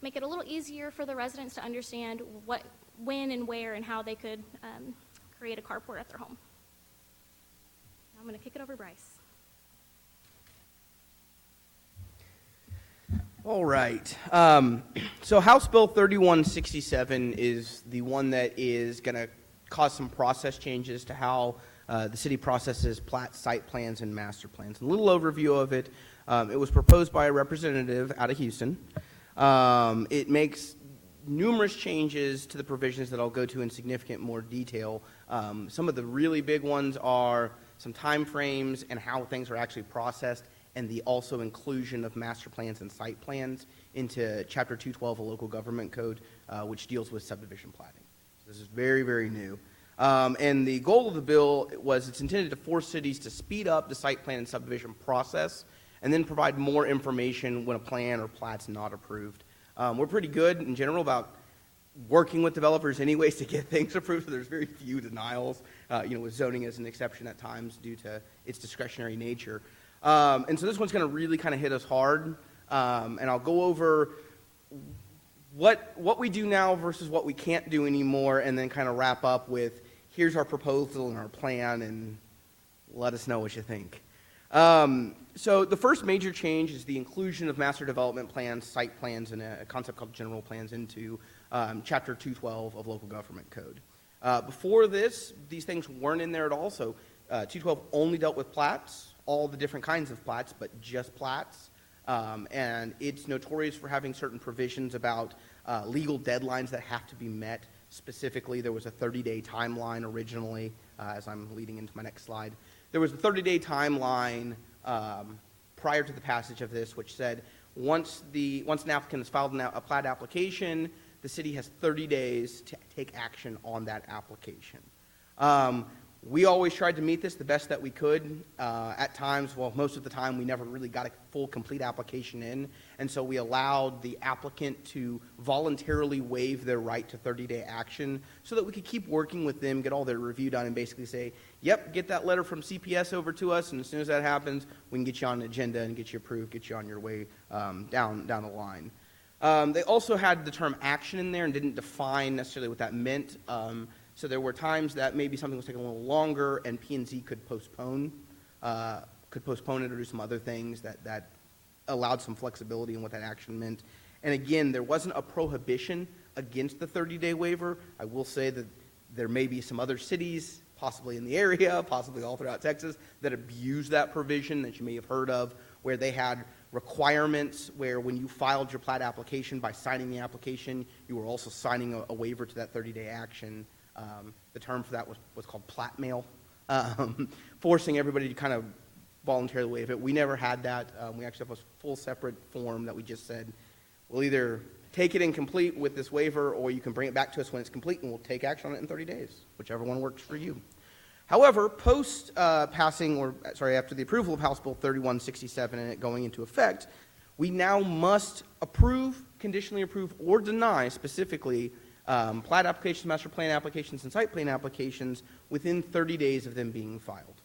make it a little easier for the residents to understand what, when, and where, and how they could create a carport at their home. Now I'm going to kick it over to Bryce. All right. So House Bill 3167 is the one that is going to cause some process changes to how the city processes plats, site plans, and master plans. A little overview of it. It was proposed by a representative out of Houston. It makes numerous changes to the provisions that I'll go to in significant more detail. Some of the really big ones are some time frames and how things are actually processed, and the also inclusion of master plans and site plans into Chapter 212 of Local Government Code, which deals with subdivision platting. This is very, very new. And the goal of the bill was it's intended to force cities to speed up the site plan and subdivision process and then provide more information when a plan or plat's not approved. We're pretty good in general about working with developers anyways to get things approved, so there's very few denials, with zoning as an exception at times due to its discretionary nature. And so this one's going to really kind of hit us hard, and I'll go over what we do now versus what we can't do anymore, and then kind of wrap up with here's our proposal and our plan, and let us know what you think. So the first major change is the inclusion of master development plans, site plans, and a concept called general plans into Chapter 212 of Local Government Code. Before this, these things weren't in there at all, so 212 only dealt with plats, all the different kinds of plats, but just plats. And it's notorious for having certain provisions about legal deadlines that have to be met Specifically, there was a 30-day timeline originally, as I'm leading into my next slide. There was a 30-day timeline prior to the passage of this, which said once an applicant has filed a plat application, the city has 30 days to take action on that application. We always tried to meet this the best that we could. At times, well, most of the time, we never really got a full, complete application in, and so we allowed the applicant to voluntarily waive their right to 30-day action so that we could keep working with them, get all their review done, and basically say, yep, get that letter from CPS over to us, and as soon as that happens, we can get you on an agenda and get you approved, get you on your way down the line. They also had the term action in there and didn't define necessarily what that meant. So there were times that maybe something was taking a little longer and P&Z could postpone it or do some other things that allowed some flexibility in what that action meant. And again, there wasn't a prohibition against the 30-day waiver. I will say that there may be some other cities, possibly in the area, possibly all throughout Texas, that abuse that provision that you may have heard of, where they had requirements where when you filed your plat application, by signing the application, you were also signing a waiver to that 30-day action. The term for that was called plat mail, forcing everybody to kind of voluntarily waive it. We never had that. We actually have a full separate form that we just said, we'll either take it incomplete with this waiver, or you can bring it back to us when it's complete, and we'll take action on it in 30 days, whichever one works for you. However, after the approval of House Bill 3167 and it going into effect, we now must approve, conditionally approve, or deny specifically plat applications, master plan applications, and site plan applications within 30 days of them being filed.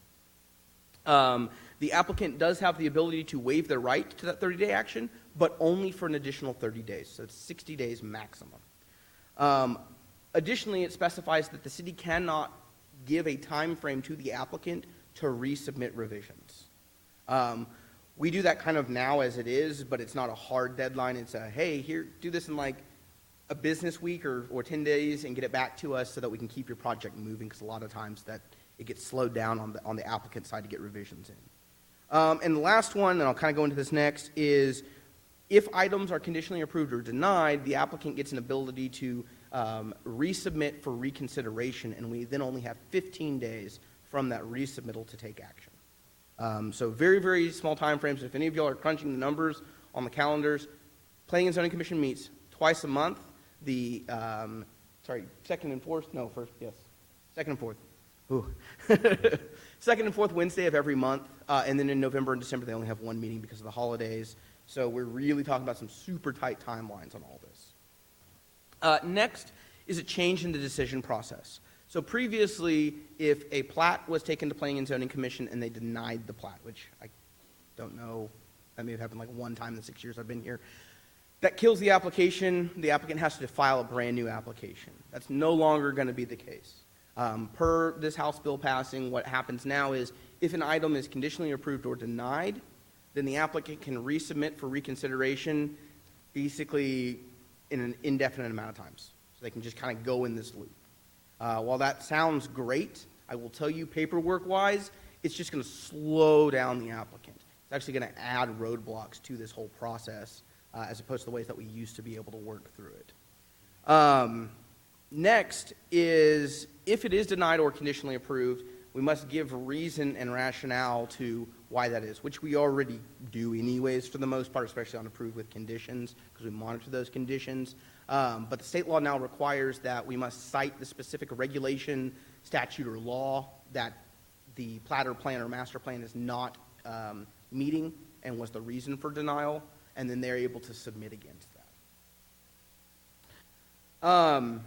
The applicant does have the ability to waive their right to that 30-day action, but only for an additional 30 days, so it's 60 days maximum. Additionally, it specifies that the city cannot give a time frame to the applicant to resubmit revisions. We do that kind of now as it is, but it's not a hard deadline. It's a, hey, here, do this in like a business week or 10 days and get it back to us so that we can keep your project moving, because a lot of times that it gets slowed down on the applicant side to get revisions in. And the last one, and I'll kind of go into this next, is if items are conditionally approved or denied, the applicant gets an ability to resubmit for reconsideration, and we then only have 15 days from that resubmittal to take action. So very, very small time frames. If any of y'all are crunching the numbers on the calendars, Planning and Zoning Commission meets twice a month. Second and fourth Wednesday of every month, and then in November and December they only have one meeting because of the holidays. So we're really talking about some super tight timelines on all this. Next is a change in the decision process. So previously, if a plat was taken to Planning and Zoning Commission and they denied the plat, which I don't know, that may have happened like one time in the 6 years I've been here, that kills the application. The applicant has to file a brand new application. That's no longer going to be the case. Per this House bill passing, what happens now is if an item is conditionally approved or denied, then the applicant can resubmit for reconsideration basically in an indefinite amount of times. So they can just kind of go in this loop. While that sounds great, I will tell you paperwork-wise, it's just going to slow down the applicant. It's actually going to add roadblocks to this whole process, as opposed to the ways that we used to be able to work through it. Next is, if it is denied or conditionally approved, we must give reason and rationale to why that is, which we already do anyways for the most part, especially on approved with conditions, because we monitor those conditions. But the state law now requires that we must cite the specific regulation, statute, or law that the plat or plan or master plan is not meeting and was the reason for denial, and then they're able to submit against that.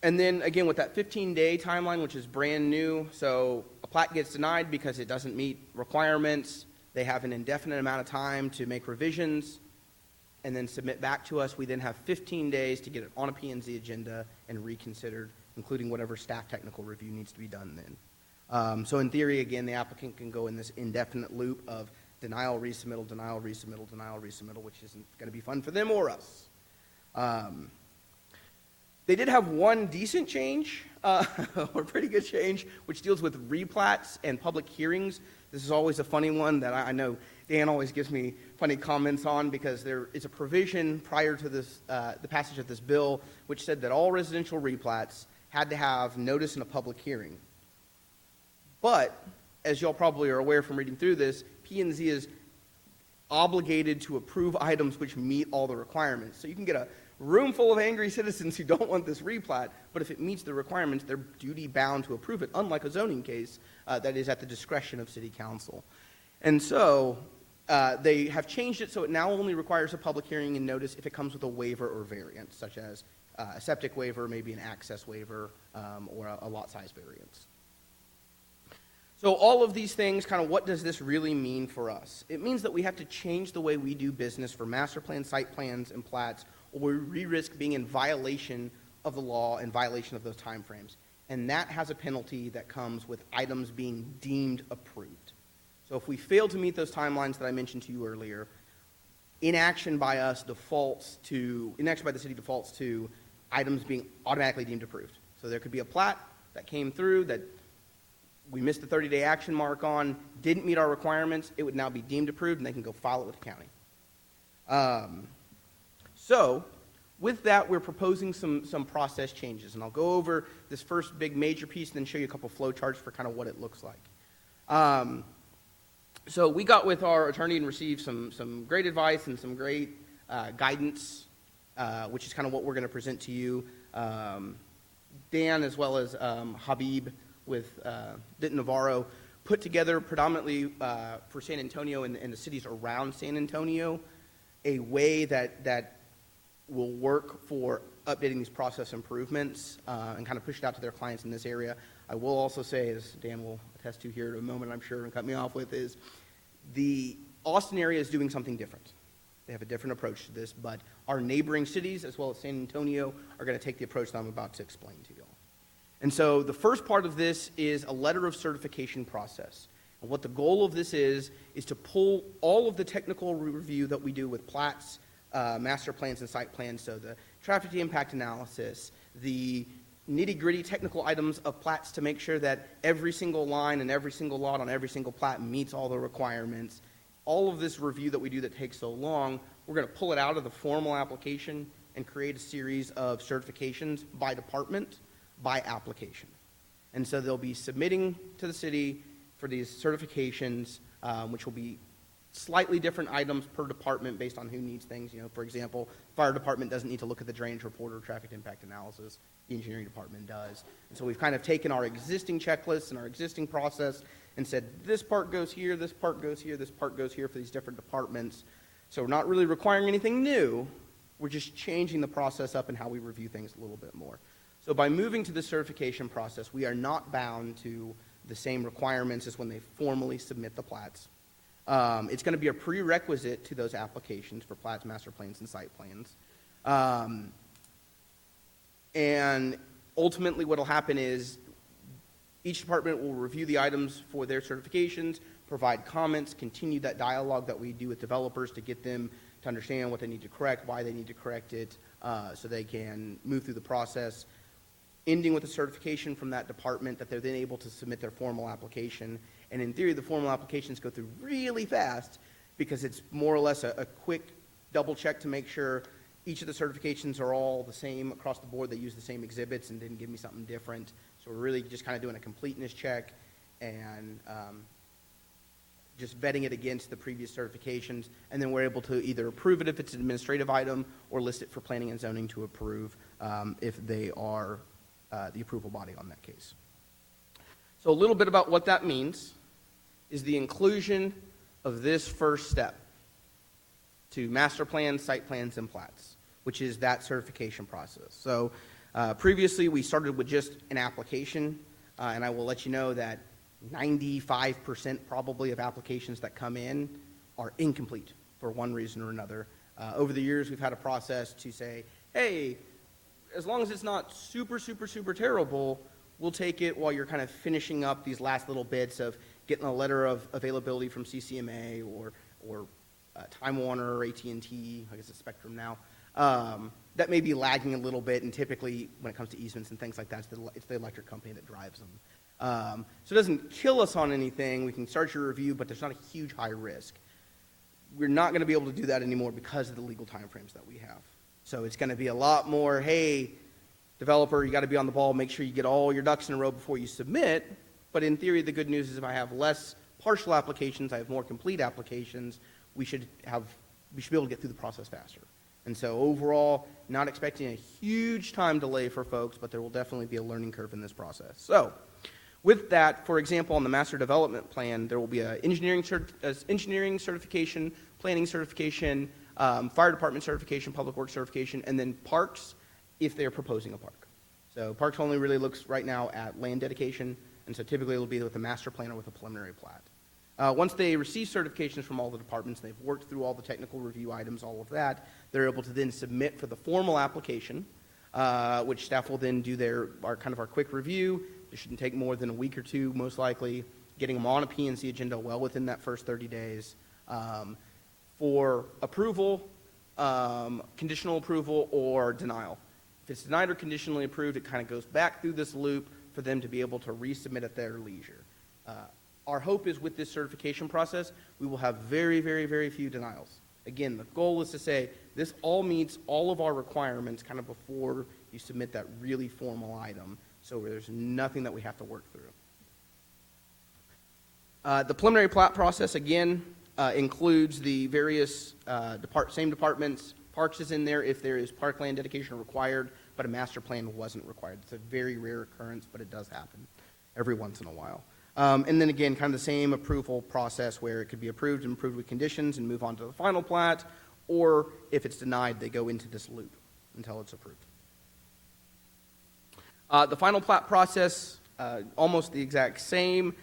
And then, again, with that 15-day timeline, which is brand new, so a plat gets denied because it doesn't meet requirements. They have an indefinite amount of time to make revisions and then submit back to us. We then have 15 days to get it on a P&Z agenda and reconsidered, including whatever staff technical review needs to be done then. So in theory, again, the applicant can go in this indefinite loop of denial, resubmittal, denial, resubmittal, denial, resubmittal, which isn't going to be fun for them or us. They did have one decent change, or pretty good change, which deals with replats and public hearings. This is always a funny one that I know Dan always gives me funny comments on, because there is a provision prior to this, the passage of this bill, which said that all residential replats had to have notice in a public hearing. But, as y'all probably are aware from reading through this, P&Z is obligated to approve items which meet all the requirements. So you can get a room full of angry citizens who don't want this replat, but if it meets the requirements, they're duty bound to approve it, unlike a zoning case that is at the discretion of city council. And so they have changed it so it now only requires a public hearing and notice if it comes with a waiver or variance, such as a septic waiver, maybe an access waiver, or a lot size variance. So all of these things, kind of what does this really mean for us? It means that we have to change the way we do business for master plans, site plans, and plats, or we risk being in violation of the law and violation of those timeframes. And that has a penalty that comes with items being deemed approved. So if we fail to meet those timelines that I mentioned to you earlier, inaction by the city defaults to items being automatically deemed approved. So there could be a plat that came through that we missed the 30-day action mark on, didn't meet our requirements, it would now be deemed approved, and they can go file it with the county. So, with that, we're proposing some process changes, and I'll go over this first big major piece and then show you a couple flow charts for kind of what it looks like. So we got with our attorney and received some great advice and some great guidance, which is kind of what we're going to present to you. Dan, as well as Habib with Denton Navarro, put together predominantly for San Antonio and the cities around San Antonio a way that will work for updating these process improvements and kind of push it out to their clients in this area. I will also say, as Dan will attest to here in a moment, I'm sure, and cut me off with, is the Austin area is doing something different. They have a different approach to this, but our neighboring cities, as well as San Antonio, are going to take the approach that I'm about to explain to you all. And so the first part of this is a letter of certification process. And what the goal of this is to pull all of the technical review that we do with plats, master plans, and site plans, so the traffic impact analysis, the nitty-gritty technical items of plats to make sure that every single line and every single lot on every single plat meets all the requirements. All of this review that we do that takes so long, we're going to pull it out of the formal application and create a series of certifications by department, by application. And so they'll be submitting to the city for these certifications, which will be slightly different items per department based on who needs things. You know, for example, fire department doesn't need to look at the drainage report or traffic impact analysis. The engineering department does. And so we've kind of taken our existing checklists and our existing process and said, this part goes here, this part goes here, this part goes here for these different departments. So we're not really requiring anything new. We're just changing the process up and how we review things a little bit more. So by moving to the certification process, we are not bound to the same requirements as when they formally submit the plats. It's going to be a prerequisite to those applications for plats, master plans, and site plans. And ultimately what will happen is each department will review the items for their certifications, provide comments, continue that dialogue that we do with developers to get them to understand what they need to correct, why they need to correct it, so they can move through the process, ending with a certification from that department that they're then able to submit their formal application. And in theory, the formal applications go through really fast because it's more or less a quick double check to make sure each of the certifications are all the same across the board. They use the same exhibits and didn't give me something different. So we're really just kind of doing a completeness check and just vetting it against the previous certifications. And then we're able to either approve it if it's an administrative item or list it for planning and zoning to approve if they are the approval body on that case. So a little bit about what that means is the inclusion of this first step to master plans, site plans, and plats, which is that certification process. So previously we started with just an application, and I will let you know that 95% probably of applications that come in are incomplete for one reason or another. Over the years we've had a process to say, hey, as long as it's not super, super, super terrible, we'll take it while you're kind of finishing up these last little bits of getting a letter of availability from CCMA or Time Warner or AT&T, I guess it's Spectrum now. That may be lagging a little bit, and typically when it comes to easements and things like that, it's the electric company that drives them. So it doesn't kill us on anything. We can start your review, but there's not a huge high risk. we're not going to be able to do that anymore because of the legal timeframes that we have. So it's going to be a lot more, hey, developer, you got to be on the ball, make sure you get all your ducks in a row before you submit. But in theory, the good news is if I have less partial applications, I have more complete applications, we should be able to get through the process faster. And so overall, not expecting a huge time delay for folks, but there will definitely be a learning curve in this process. So with that, for example, on the master development plan, there will be an engineering certification, planning certification, fire department certification, public works certification, and then parks if they're proposing a park. So parks only really looks right now at land dedication, and so typically it'll be with a master plan or with a preliminary plat. Once they receive certifications from all the departments, they've worked through all the technical review items, all of that, they're able to then submit for the formal application, which staff will then do our quick review. It shouldn't take more than a week or two, most likely, getting them on a P&C agenda well within that first 30 days. For approval, conditional approval, or denial. If it's denied or conditionally approved, it kind of goes back through this loop for them to be able to resubmit at their leisure. Our hope is with this certification process, we will have very, very, very few denials. Again, the goal is to say this all meets all of our requirements kind of before you submit that really formal item, so there's nothing that we have to work through. The preliminary plat process, again, includes the various same departments. Parks is in there if there is parkland dedication required, but a master plan wasn't required. It's a very rare occurrence, but it does happen every once in a while. And then again, kind of the same approval process where it could be approved and approved with conditions and move on to the final plat, or if it's denied, they go into this loop until it's approved. The final plat process, almost the exact same,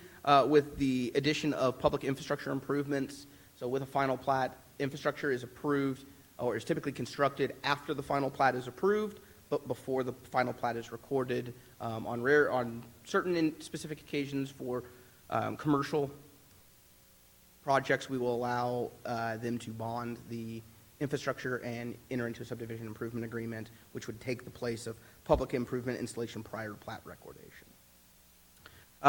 with the addition of public infrastructure improvements. So with a final plat, infrastructure is approved or is typically constructed after the final plat is approved, but before the final plat is recorded. On certain specific occasions for commercial projects, we will allow them to bond the infrastructure and enter into a subdivision improvement agreement, which would take the place of public improvement installation prior to plat recordation.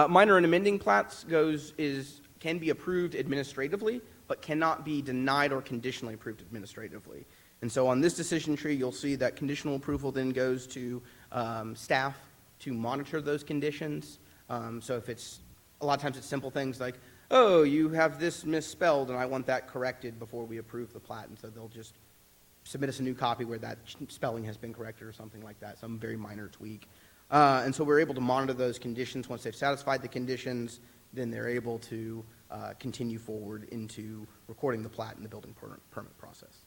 Minor and amending plats can be approved administratively, but cannot be denied or conditionally approved administratively. And so on this decision tree, you'll see that conditional approval then goes to staff to monitor those conditions. So if a lot of times it's simple things like, oh, you have this misspelled and I want that corrected before we approve the plat. And so they'll just submit us a new copy where that spelling has been corrected or something like that, some very minor tweak. And so we're able to monitor those conditions. Once they've satisfied the conditions, then they're able to continue forward into recording the plat in the building permit process.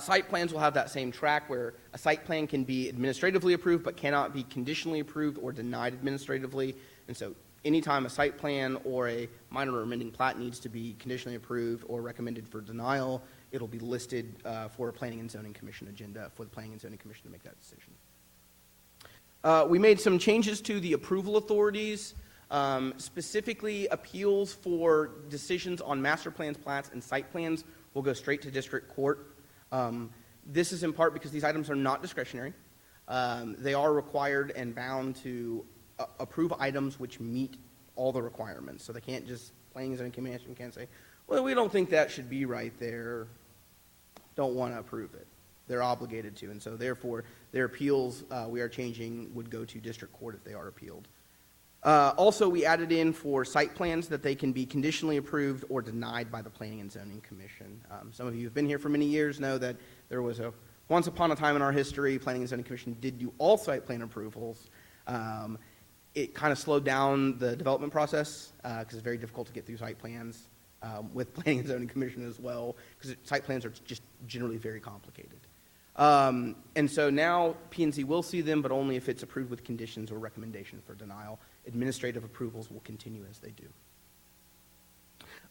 Site plans will have that same track where a site plan can be administratively approved but cannot be conditionally approved or denied administratively. And so anytime a site plan or a minor or amending plat needs to be conditionally approved or recommended for denial, it'll be listed for a Planning and Zoning Commission agenda for the Planning and Zoning Commission to make that decision. We made some changes to the approval authorities, specifically appeals for decisions on master plans, plats, and site plans will go straight to district court. This is in part because these items are not discretionary. They are required and bound to approve items which meet all the requirements. So they can't just, Planning and Zoning Commission can't say, well, we don't think that should be right there, don't want to approve it. They're obligated to, and so therefore their appeals we are changing would go to district court if they are appealed. Also, we added in for site plans that they can be conditionally approved or denied by the Planning and Zoning Commission. Some of you who've been here for many years know that there was once upon a time in our history, Planning and Zoning Commission did do all site plan approvals. It kind of slowed down the development process because it's very difficult to get through site plans with Planning and Zoning Commission as well, because site plans are just generally very complicated. And so now P&Z will see them, but only if it's approved with conditions or recommendation for denial. Administrative approvals will continue as they do.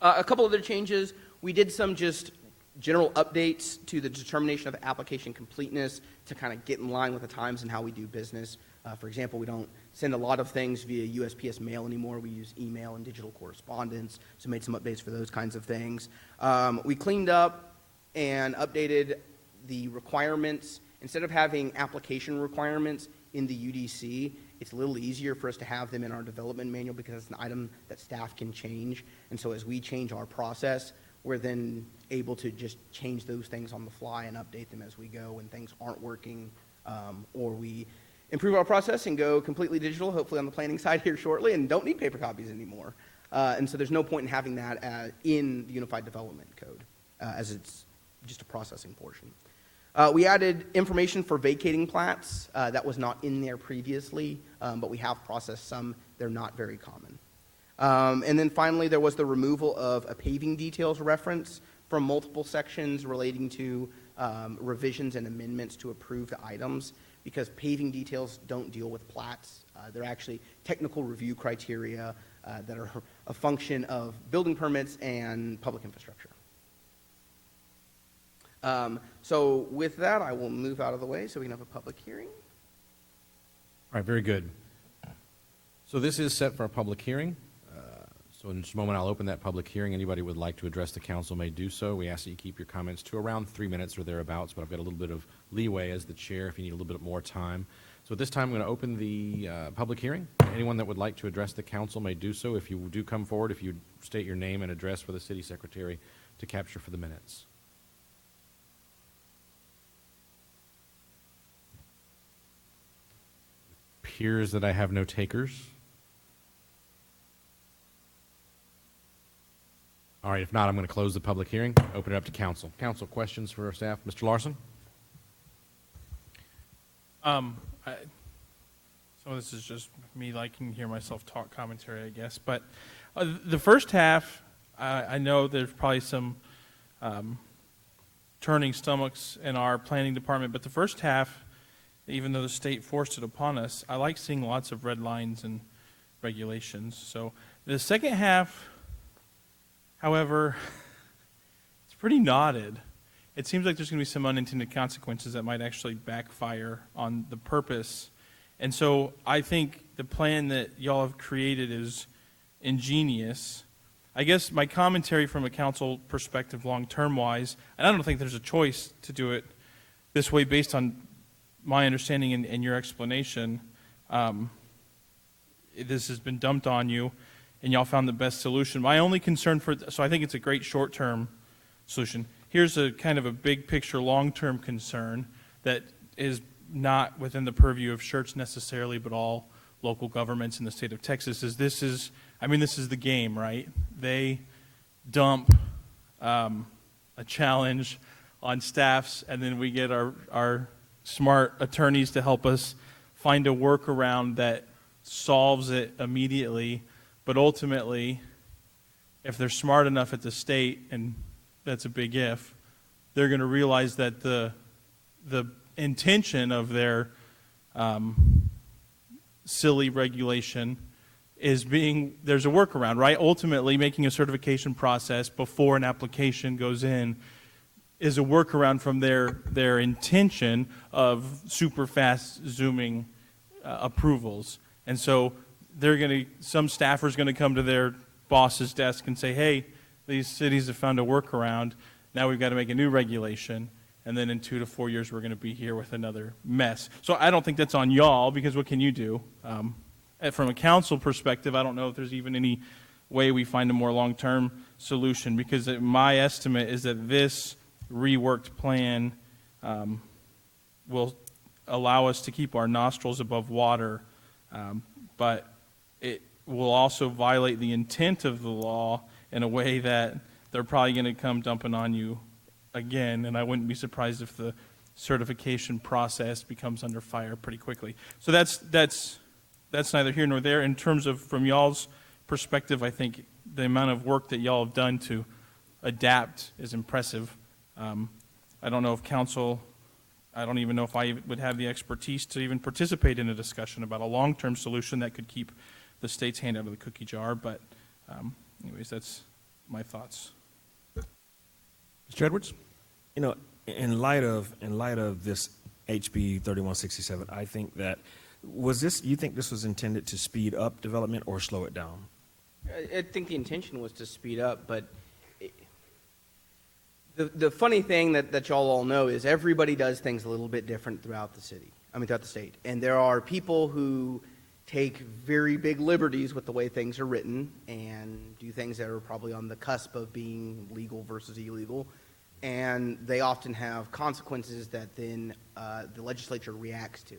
A couple other changes. We did some just general updates to the determination of application completeness to kind of get in line with the times and how we do business. For example, we don't send a lot of things via USPS mail anymore. We use email and digital correspondence, so made some updates for those kinds of things. We cleaned up and updated the requirements. Instead of having application requirements in the UDC, it's a little easier for us to have them in our development manual because it's an item that staff can change. And so as we change our process, we're then able to just change those things on the fly and update them as we go when things aren't working, or we improve our process and go completely digital, hopefully on the planning side here shortly, and don't need paper copies anymore. And so there's no point in having that in the Unified Development Code, as it's just a processing portion. We added information for vacating plats. That was not in there previously, but we have processed some. They're not very common. And then finally, there was the removal of a paving details reference from multiple sections relating to revisions and amendments to approved items, because paving details don't deal with plats. They're actually technical review criteria that are a function of building permits and public infrastructure. So with that, I will move out of the way so we can have a public hearing. All right, very good. So this is set for a public hearing. So in just a moment, I'll open that public hearing. Anybody who would like to address the council may do so. We ask that you keep your comments to around 3 minutes or thereabouts, but I've got a little bit of leeway as the chair if you need a little bit more time. So at this time, I'm going to open the public hearing. Anyone that would like to address the council may do so. If you do come forward, if you state your name and address for the city secretary to capture for the minutes. Appears that I have no takers. All right, if not, I'm going to close the public hearing, open it up to council. Council, questions for our staff? Mr. Larson? Some of this is just me liking to hear myself talk commentary, I guess. But the first half, I know there's probably some turning stomachs in our planning department, but the first half, even though the state forced it upon us, I like seeing lots of red lines and regulations. So the second half, however, it's pretty knotted. It seems like there's going to be some unintended consequences that might actually backfire on the purpose. And so I think the plan that y'all have created is ingenious. I guess my commentary from a council perspective long-term wise, and I don't think there's a choice to do it this way based on my understanding and your explanation, this has been dumped on you, and y'all found the best solution. My only concern so I think it's a great short-term solution. Here's a kind of a big picture, long-term concern that is not within the purview of Schertz necessarily, but all local governments in the state of Texas. This is the game, right? They dump a challenge on staffs, and then we get our smart attorneys to help us find a workaround that solves it immediately. But ultimately, if they're smart enough at the state, and that's a big if, they're going to realize that the intention of their silly regulation is there's a workaround, right? Ultimately, making a certification process before an application goes in is a workaround from their intention of super fast zooming approvals. And so some staffer's going to come to their boss's desk and say, hey, these cities have found a workaround. Now we've got to make a new regulation. And then in 2 to 4 years, we're going to be here with another mess. So I don't think that's on y'all, because what can you do? From a council perspective, I don't know if there's even any way we find a more long-term solution, because my estimate is that this reworked plan will allow us to keep our nostrils above water, but it will also violate the intent of the law in a way that they're probably going to come dumping on you again, and I wouldn't be surprised if the certification process becomes under fire pretty quickly. So that's neither here nor there. In terms of, from y'all's perspective, I think the amount of work that y'all have done to adapt is impressive. I don't know if council, I don't even know if I would have the expertise to even participate in a discussion about a long-term solution that could keep the state's hand out of the cookie jar, but anyways, that's my thoughts. Mr. Edwards? You know, in light of this HB 3167, I think that you think this was intended to speed up development or slow it down? I think the intention was to speed up, but the funny thing that y'all all know is everybody does things a little bit different throughout the city, throughout the state. And there are people who take very big liberties with the way things are written and do things that are probably on the cusp of being legal versus illegal. And they often have consequences that then the legislature reacts to.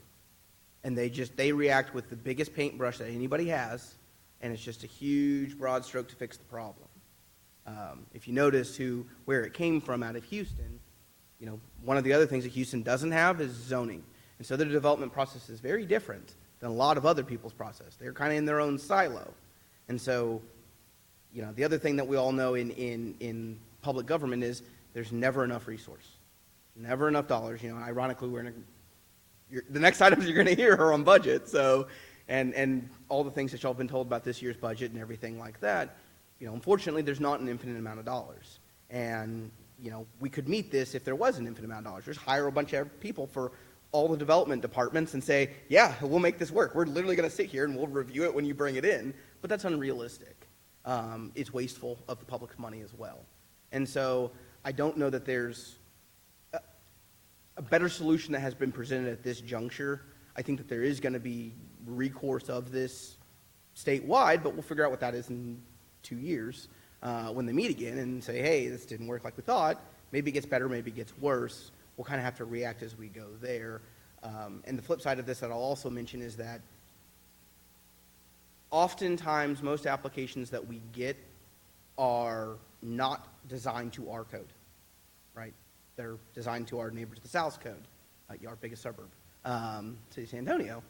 And they react with the biggest paintbrush that anybody has, and it's just a huge broad stroke to fix the problem. If you notice where it came from out of Houston, one of the other things that Houston doesn't have is zoning. And so their development process is very different than a lot of other people's process. They're kind of in their own silo. And so, the other thing that we all know in public government is there's never enough resource, never enough dollars. Ironically, the next items you're going to hear are on budget. So, and all the things that y'all have been told about this year's budget and everything like that, unfortunately, there's not an infinite amount of dollars. And, we could meet this if there was an infinite amount of dollars. Just hire a bunch of people for all the development departments and say, yeah, we'll make this work. We're literally going to sit here and we'll review it when you bring it in. But that's unrealistic. It's wasteful of the public's money as well. And so I don't know that there's a better solution that has been presented at this juncture. I think that there is going to be recourse of this statewide, but we'll figure out what that is in 2 years when they meet again and say, hey, this didn't work like we thought. Maybe it gets better, maybe it gets worse. We'll kind of have to react as we go there. And the flip side of this that I'll also mention is that oftentimes most applications that we get are not designed to our code, right? They're designed to our neighbor to the south code, our biggest suburb, City of San Antonio,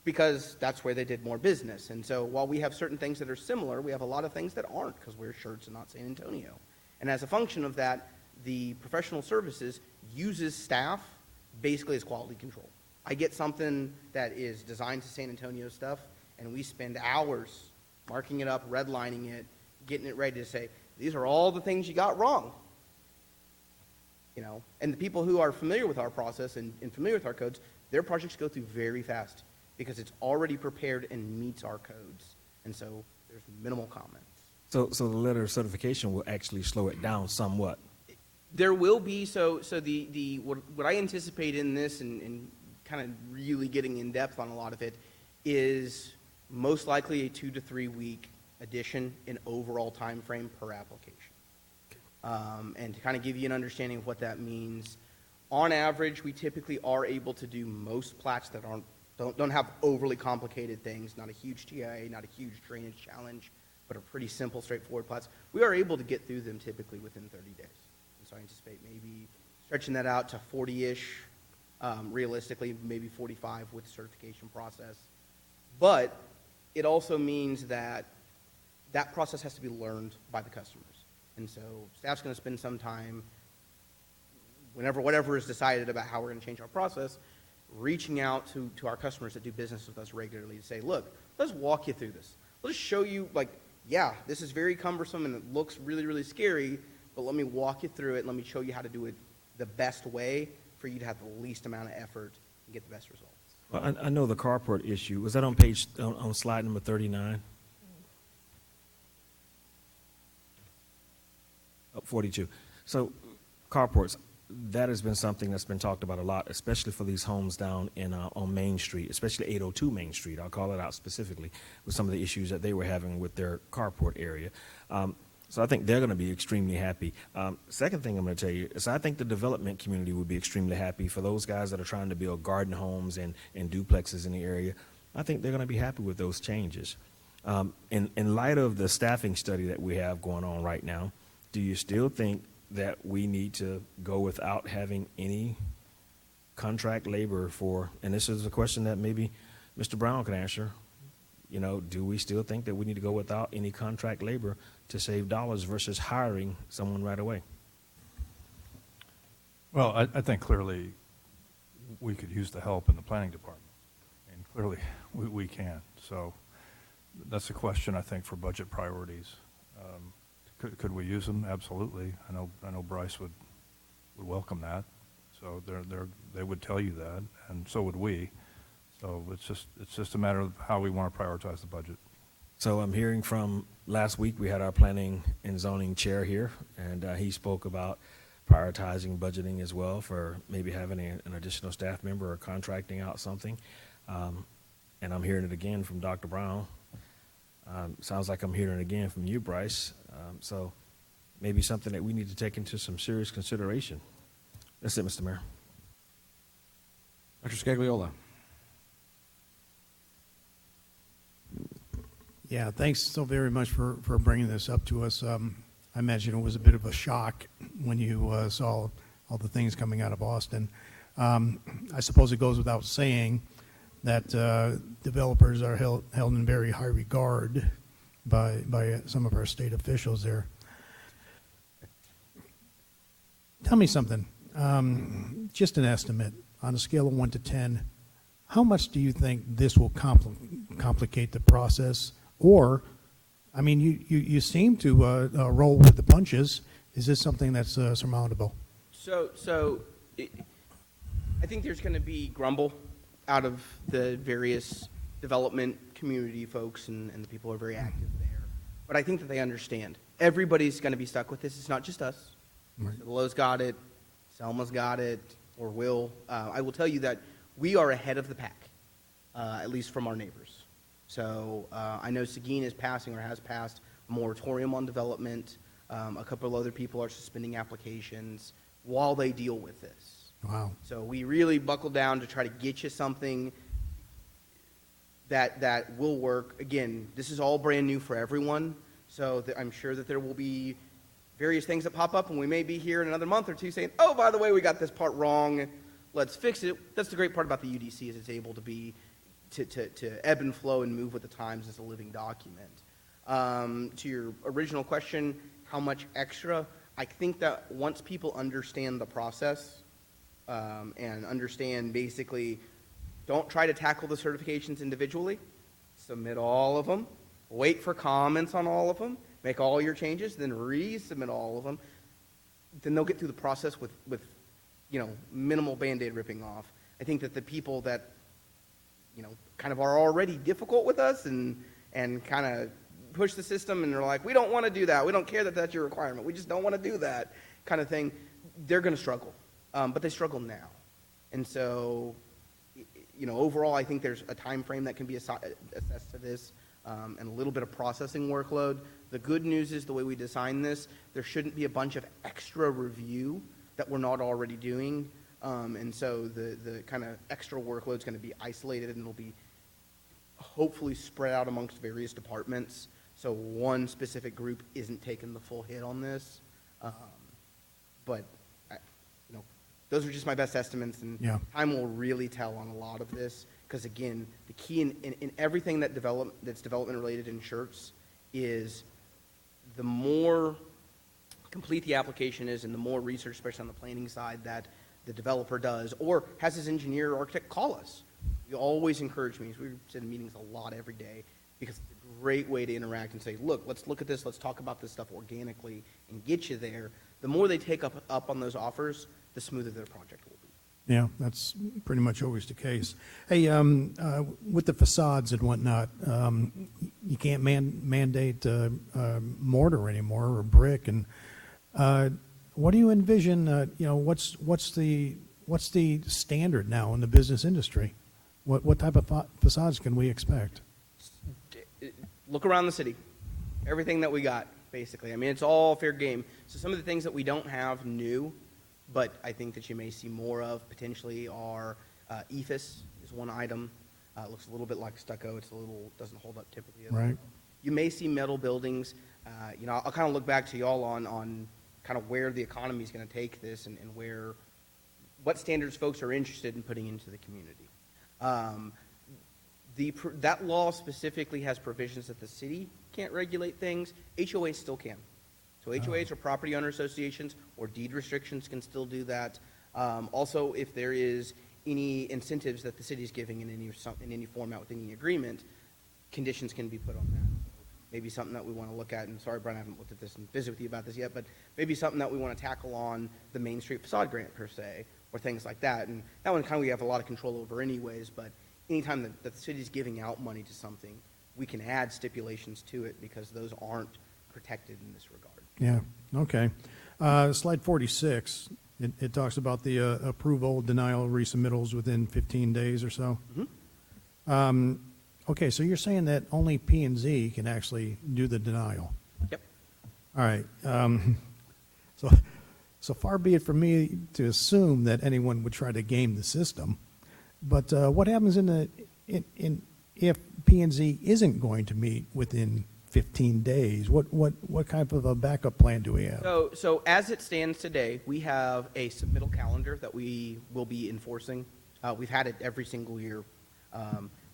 because that's where they did more business. And so while we have certain things that are similar, we have a lot of things that aren't because we're Schertz and not San Antonio. And as a function of that, the professional services uses staff basically as quality control. I get something that is designed to San Antonio stuff, and we spend hours marking it up, redlining it, getting it ready to say, these are all the things you got wrong. And the people who are familiar with our process and familiar with our codes, their projects go through very fast because it's already prepared and meets our codes. And so there's minimal comments. So the letter of certification will actually slow it down somewhat. There will be, what I anticipate in this and kind of really getting in depth on a lot of it is most likely a 2 to 3 week addition in overall time frame per application. And to kind of give you an understanding of what that means, on average, we typically are able to do most plats that don't have overly complicated things, not a huge TIA, not a huge drainage challenge, but are pretty simple, straightforward plats. We are able to get through them typically within 30 days. And so I anticipate maybe stretching that out to 40-ish, realistically, maybe 45 with the certification process. But it also means that that process has to be learned by the customers. And so staff's going to spend some time, whatever is decided about how we're going to change our process, reaching out to our customers that do business with us regularly to say, look, let's walk you through this. Let's show you, yeah, this is very cumbersome and it looks really, really scary, but let me walk you through it and let me show you how to do it the best way for you to have the least amount of effort and get the best results. Well, I know the carport issue. Was that on on slide number 39? 42. So carports, that has been something that's been talked about a lot, especially for these homes down on Main Street, especially 802 Main Street. I'll call it out specifically with some of the issues that they were having with their carport area. So I think they're going to be extremely happy. Second thing I'm going to tell you is I think the development community would be extremely happy for those guys that are trying to build garden homes and duplexes in the area. I think they're going to be happy with those changes. In light of the staffing study that we have going on right now, do you still think that we need to go without having any contract labor for, and this is a question that maybe Mr. Brown can answer, do we still think that we need to go without any contract labor to save dollars versus hiring someone right away? Well, I think clearly we could use the help in the planning department, and clearly we can. So that's a question, I think, for budget priorities. Could we use them? Absolutely. I know Bryce would welcome that. So they would tell you that, and so would we. So it's just a matter of how we want to prioritize the budget. So I'm hearing from last week, we had our planning and zoning chair here, and he spoke about prioritizing budgeting as well for maybe having an additional staff member or contracting out something. and I'm hearing it again from Dr. Brown. Sounds like I'm hearing it again from you, Bryce. So maybe something that we need to take into some serious consideration. That's it, Mr. Mayor. Dr. Scagliola. Yeah, thanks so very much for bringing this up to us. I imagine it was a bit of a shock when you saw all the things coming out of Austin. I suppose it goes without saying that developers are held in very high regard by some of our state officials there. Tell me something, just an estimate, on a scale of 1 to 10, how much do you think this will complicate the process? Or, I mean, you seem to roll with the punches. Is this something that's surmountable? I think there's going to be grumble out of the various development community folks and the people who are very active there. But I think that they understand. Everybody's going to be stuck with this. It's not just us. Right. So Lowe's got it, Selma's got it, or will. I will tell you that we are ahead of the pack, at least from our neighbors. So I know Seguin is passing or has passed a moratorium on development. A couple of other people are suspending applications while they deal with this. Wow. So we really buckled down to try to get you something that will work. Again, this is all brand new for everyone, so I'm sure that there will be various things that pop up, and we may be here in another month or two saying, oh, by the way, we got this part wrong, let's fix it. That's the great part about the UDC, is it's able to be to ebb and flow and move with the times as a living document. To your original question, how much extra? I think that once people understand the process and understand basically, don't try to tackle the certifications individually, submit all of them, wait for comments on all of them, make all your changes, then resubmit all of them, then they'll get through the process with minimal Band-Aid ripping off. I think that the people that kind of are already difficult with us and kind of push the system and they're like, we don't want to do that. We don't care that that's your requirement. We just don't want to do that kind of thing. They're going to struggle, but they struggle now. And so, overall, I think there's a time frame that can be assessed to this and a little bit of processing workload. The good news is the way we design this, there shouldn't be a bunch of extra review that we're not already doing. And so the kind of extra workload is going to be isolated and it'll be hopefully spread out amongst various departments. So one specific group isn't taking the full hit on this. But, those are just my best estimates, and time will really tell on a lot of this. Because again, the key in everything that's development related in Schertz is the more complete the application is and the more research, especially on the planning side, that the developer does or has his engineer or architect call us. We always encourage meetings. We sit in meetings a lot every day because it's a great way to interact and say, look, let's look at this, let's talk about this stuff organically and get you there. The more they take up on those offers, the smoother their project will be. Yeah, that's pretty much always the case. Hey, with the facades and whatnot, you can't mandate mortar anymore or brick. And what do you envision? What's the standard now in the business industry? What type of facades can we expect? Look around the city. Everything that we got, basically. I mean, it's all fair game. So some of the things that we don't have new, but I think that you may see more of potentially are ephes is one item. It looks a little bit like stucco. Doesn't hold up typically. Right. You may see metal buildings. I'll kind of look back to y'all on kind of where the economy is going to take this and what standards folks are interested in putting into the community. That law specifically has provisions that the city can't regulate things. HOAs still can. So HOAs or property owner associations or deed restrictions can still do that. Also, if there is any incentives that the city is giving in any format with any agreement, conditions can be put on that. Maybe something that we want to look at, and sorry, Brian, I haven't looked at this and visited with you about this yet, but maybe something that we want to tackle on the Main Street facade grant per se, or things like that. And that one kind of we have a lot of control over anyways, but anytime that the city's giving out money to something, we can add stipulations to it because those aren't protected in this regard. Yeah, okay. Slide 46, it talks about the approval, denial, resubmittals within 15 days or so. Mm-hmm. Okay, so you're saying that only P and Z can actually do the denial? Yep. All right. So far be it from me to assume that anyone would try to game the system. But what happens if P and Z isn't going to meet within 15 days? What kind of a backup plan do we have? So as it stands today, we have a submittal calendar that we will be enforcing. We've had it every single year.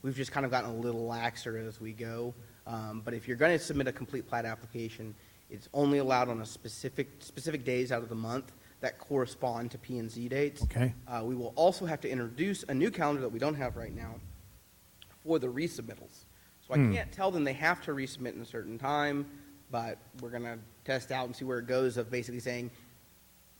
We've just kind of gotten a little laxer as we go. But if you're going to submit a complete plat application, it's only allowed on a specific days out of the month that correspond to P and Z dates. Okay. We will also have to introduce a new calendar that we don't have right now for the resubmittals. So I can't tell them they have to resubmit in a certain time, but we're going to test out and see where it goes of basically saying,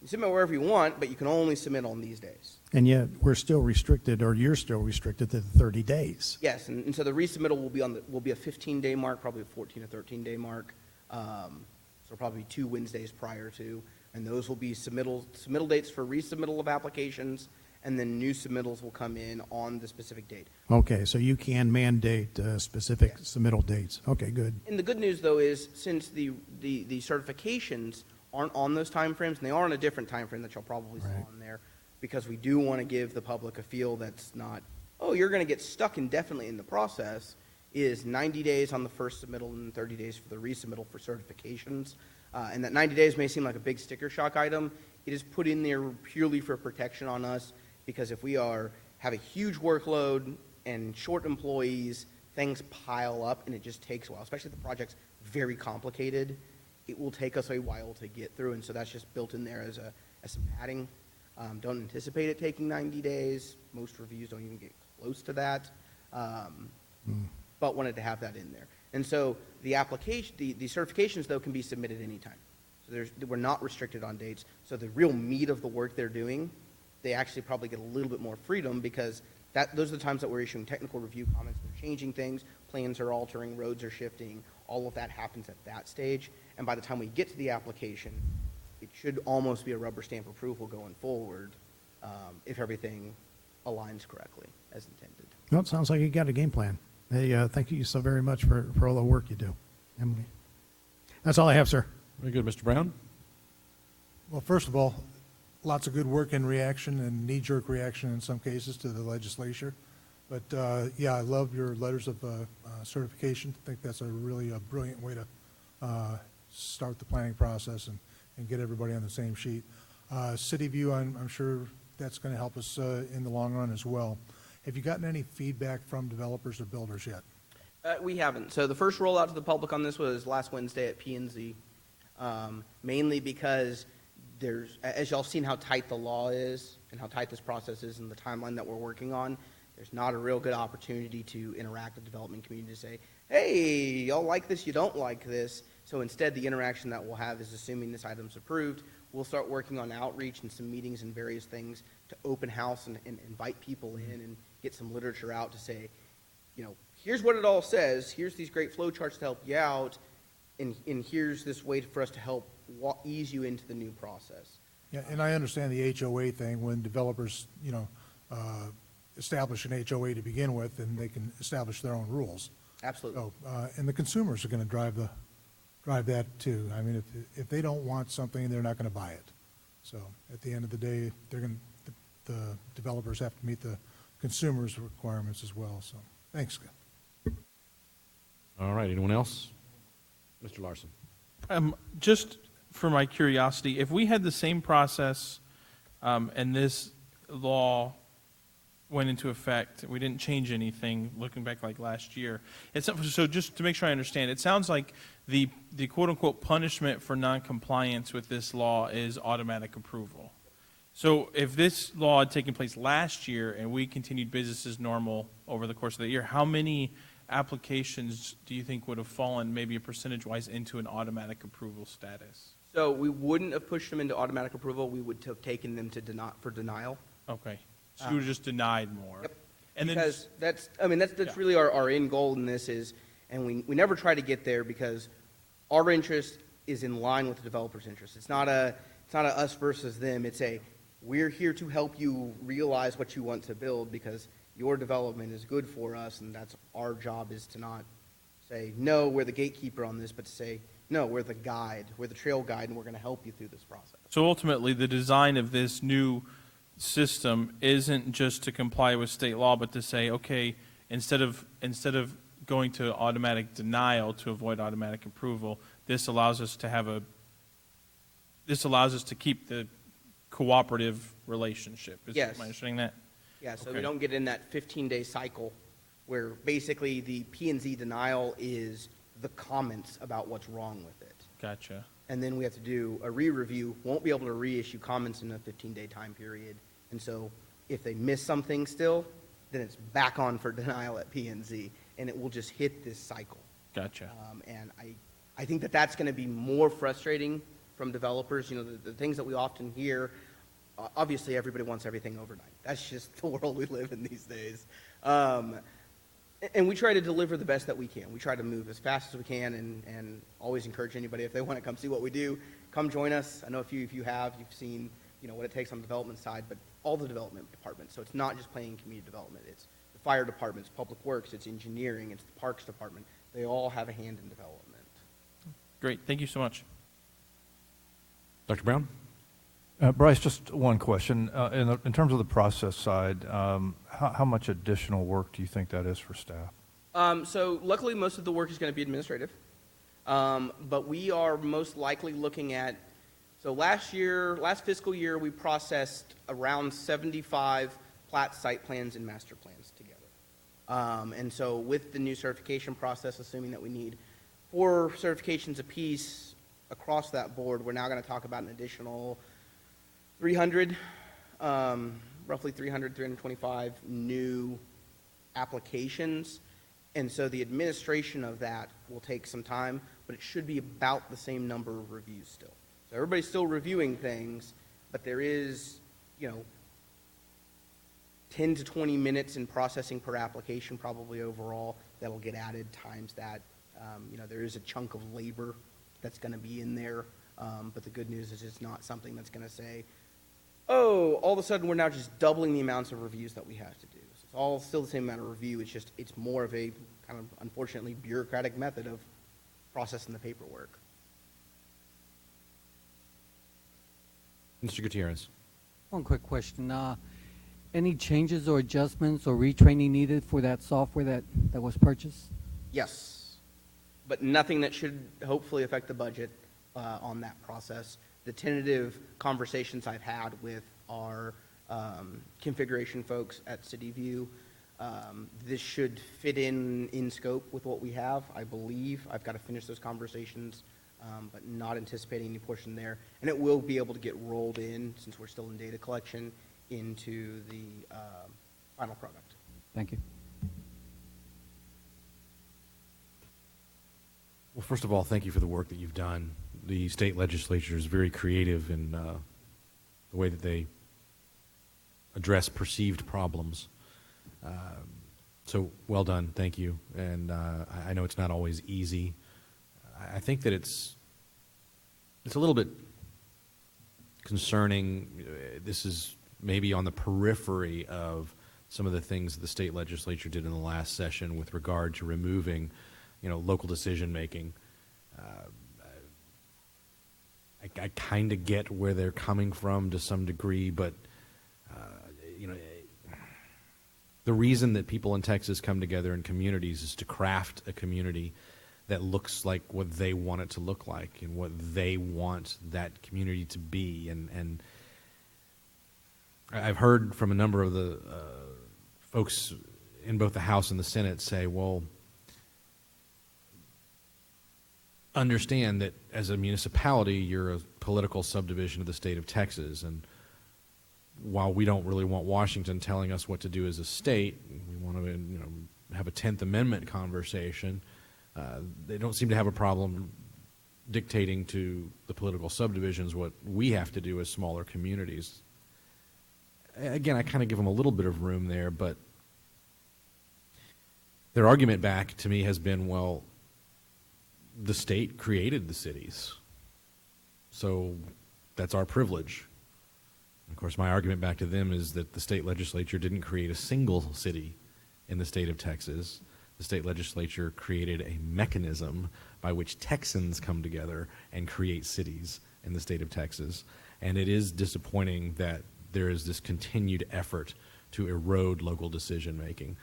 you submit wherever you want, but you can only submit on these days. And yet we're still restricted, or you're still restricted to the 30 days. Yes, and so the resubmittal will be a 15-day mark, probably a 14 or 13-day mark. So probably 2 Wednesdays prior to, and those will be submittal dates for resubmittal of applications, and then new submittals will come in on the specific date. Okay, so you can mandate specific submittal dates. Okay, good. And the good news, though, is since the certifications aren't on those timeframes, and they are on a different timeframe that you'll probably saw on there, because we do want to give the public a feel that's not, oh, you're going to get stuck indefinitely in the process, is 90 days on the first submittal and 30 days for the resubmittal for certifications. And that 90 days may seem like a big sticker shock item. It is put in there purely for protection on us, because if we have a huge workload and short employees, things pile up and it just takes a while, especially if the project's very complicated. It will take us a while to get through, and so that's just built in there as some padding. Don't anticipate it taking 90 days. Most reviews don't even get close to that. But wanted to have that in there. And so the application, the certifications, though, can be submitted anytime. So we're not restricted on dates. So the real meat of the work they're doing, they actually probably get a little bit more freedom, because those are the times that we're issuing technical review comments. We're changing things, plans are altering, roads are shifting. All of that happens at that stage. And by the time we get to the application, it should almost be a rubber stamp approval going forward, if everything aligns correctly as intended. Well, it sounds like you got a game plan. Hey, thank you so very much for all the work you do, Emily. That's all I have, sir. Very good. Mr. Brown? Well, first of all, lots of good work in reaction and knee-jerk reaction in some cases to the legislature. But, yeah, I love your letters of certification. I think that's a really brilliant way to start the planning process and get everybody on the same sheet. City View, I'm sure that's going to help us in the long run as well. Have you gotten any feedback from developers or builders yet? We haven't. So the first rollout to the public on this was last Wednesday at P&Z, mainly because as y'all seen how tight the law is and how tight this process is and the timeline that we're working on, there's not a real good opportunity to interact with the development community to say, hey, y'all like this, you don't like this. So instead, the interaction that we'll have is, assuming this item's approved, we'll start working on outreach and some meetings and various things to open house and invite people in and get some literature out to say, here's what it all says, here's these great flow charts to help you out, and here's this way for us to help ease you into the new process. Yeah, and I understand the HOA thing. When developers, establish an HOA to begin with, and they can establish their own rules. Absolutely. So, and the consumers are going to drive that too. I mean, if they don't want something, they're not going to buy it. So at the end of the day, the developers have to meet the consumers' requirements as well. So thanks. All right. Anyone else? Mr. Larson. Just for my curiosity, if we had the same process and this law went into effect, we didn't change anything, looking back like last year. So just to make sure I understand, it sounds like the quote-unquote punishment for noncompliance with this law is automatic approval. So if this law had taken place last year and we continued business as normal over the course of the year, how many applications do you think would have fallen, maybe a percentage-wise, into an automatic approval status? So we wouldn't have pushed them into automatic approval. We would have taken them for denial. Okay. So you would have just denied more. Yep. And because that's really our end goal in this is, and we never try to get there because our interest is in line with the developer's interest. It's not a us versus them. It's we're here to help you realize what you want to build, because your development is good for us, and that's our job, is to not say, no, we're the gatekeeper on this, but to say, no, we're the guide, we're the trail guide, and we're going to help you through this process. So ultimately, the design of this new system isn't just to comply with state law, but to say, okay, instead of going to automatic denial to avoid automatic approval, this allows us to keep the cooperative relationship. Yes. Am I understanding that? Yeah, so Okay. we don't get in that 15-day cycle where basically the P&Z denial is the comments about what's wrong with it. Gotcha. And then we have to do a re-review, won't be able to reissue comments in a 15-day time period. And so if they miss something still, then it's back on for denial at P&Z, and it will just hit this cycle. Gotcha. And I think that that's going to be more frustrating from developers. You know, the things that we often hear, obviously everybody wants everything overnight. That's just the world we live in these days. And we try to deliver the best that we can. We try to move as fast as we can, and always encourage anybody, if they want to come see what we do, come join us. I know a few of you have. You've seen, you know, what it takes on the development side, but all the development departments. So it's not just planning and community development. It's the fire departments, public works, it's engineering, it's the parks department. They all have a hand in development. Great. Thank you so much. Dr. Brown? Bryce, just one question. In terms of the process side, how much additional work do you think that is for staff? So luckily, most of the work is going to be administrative. But we are most likely looking at, so last fiscal year, we processed around 75 plat site plans and master plans together. And so with the new certification process, assuming that we need 4 certifications apiece across that board, we're now going to talk about an additional 300, roughly 300, 325 new applications. And so the administration of that will take some time, but it should be about the same number of reviews still. So everybody's still reviewing things, but there is, you know, 10 to 20 minutes in processing per application probably overall that'll get added, times that. You know, there is a chunk of labor that's going to be in there, but the good news is it's not something that's going to say, oh, all of a sudden we're now just doubling the amounts of reviews that we have to do. So it's all still the same amount of review. It's just, it's more of a kind of, unfortunately, bureaucratic method of processing the paperwork. Mr. Gutierrez? One quick question. Any changes or adjustments or retraining needed for that software that was purchased? Yes, but nothing that should hopefully affect the budget on that process. The tentative conversations I've had with our configuration folks at CityView, this should fit in scope with what we have, I believe. I've got to finish those conversations, but not anticipating any portion there. And it will be able to get rolled in, since we're still in data collection, into the final product. Thank you. Well, first of all, thank you for the work that you've done. The state legislature is very creative in the way that they address perceived problems. So well done, thank you. And I know it's not always easy. I think that it's a little bit concerning. This is maybe on the periphery of some of the things that the state legislature did in the last session with regard to removing, you know, local decision making. I kind of get where they're coming from to some degree, but you know, the reason that people in Texas come together in communities is to craft a community that looks like what they want it to look like and what they want that community to be. And I've heard from a number of the folks in both the House and the Senate say, well, understand that as a municipality, you're a political subdivision of the state of Texas, and while we don't really want Washington telling us what to do as a state, we want to, you know, have a 10th Amendment conversation. They don't seem to have a problem dictating to the political subdivisions what we have to do as smaller communities. Again, I kind of give them a little bit of room there, but their argument back to me has been, well, the state created the cities, so that's our privilege. Of course, my argument back to them is that the state legislature didn't create a single city in the state of Texas. The state legislature created a mechanism by which Texans come together and create cities in the state of Texas. And it is disappointing that there is this continued effort to erode local decision-making.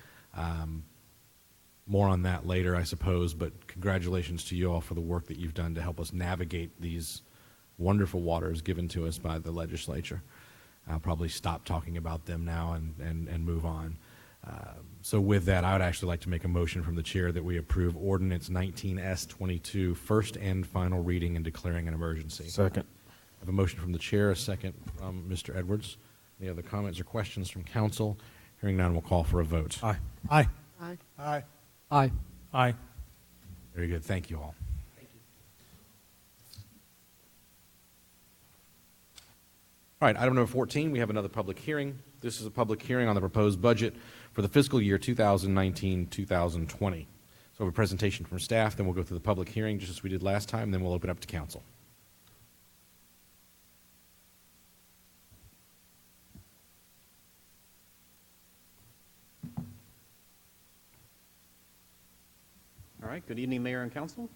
More on that later, I suppose, but congratulations to you all for the work that you've done to help us navigate these wonderful waters given to us by the legislature. I'll probably stop talking about them now and move on. So with that, I would actually like to make a motion from the chair that we approve Ordinance 19S22, first and final reading and declaring an emergency. Second. I have a motion from the chair, a second from Mr. Edwards. Any other comments or questions from council? Hearing none, we'll call for a vote. Aye. Aye. Aye. Aye. Aye. Aye. Very good. Thank you all. All right, item number 14, we have another public hearing. This is a public hearing on the proposed budget for the fiscal year 2019-2020. So we have a presentation from staff, then we'll go through the public hearing just as we did last time, then we'll open up to council. All right, good evening, Mayor and Council.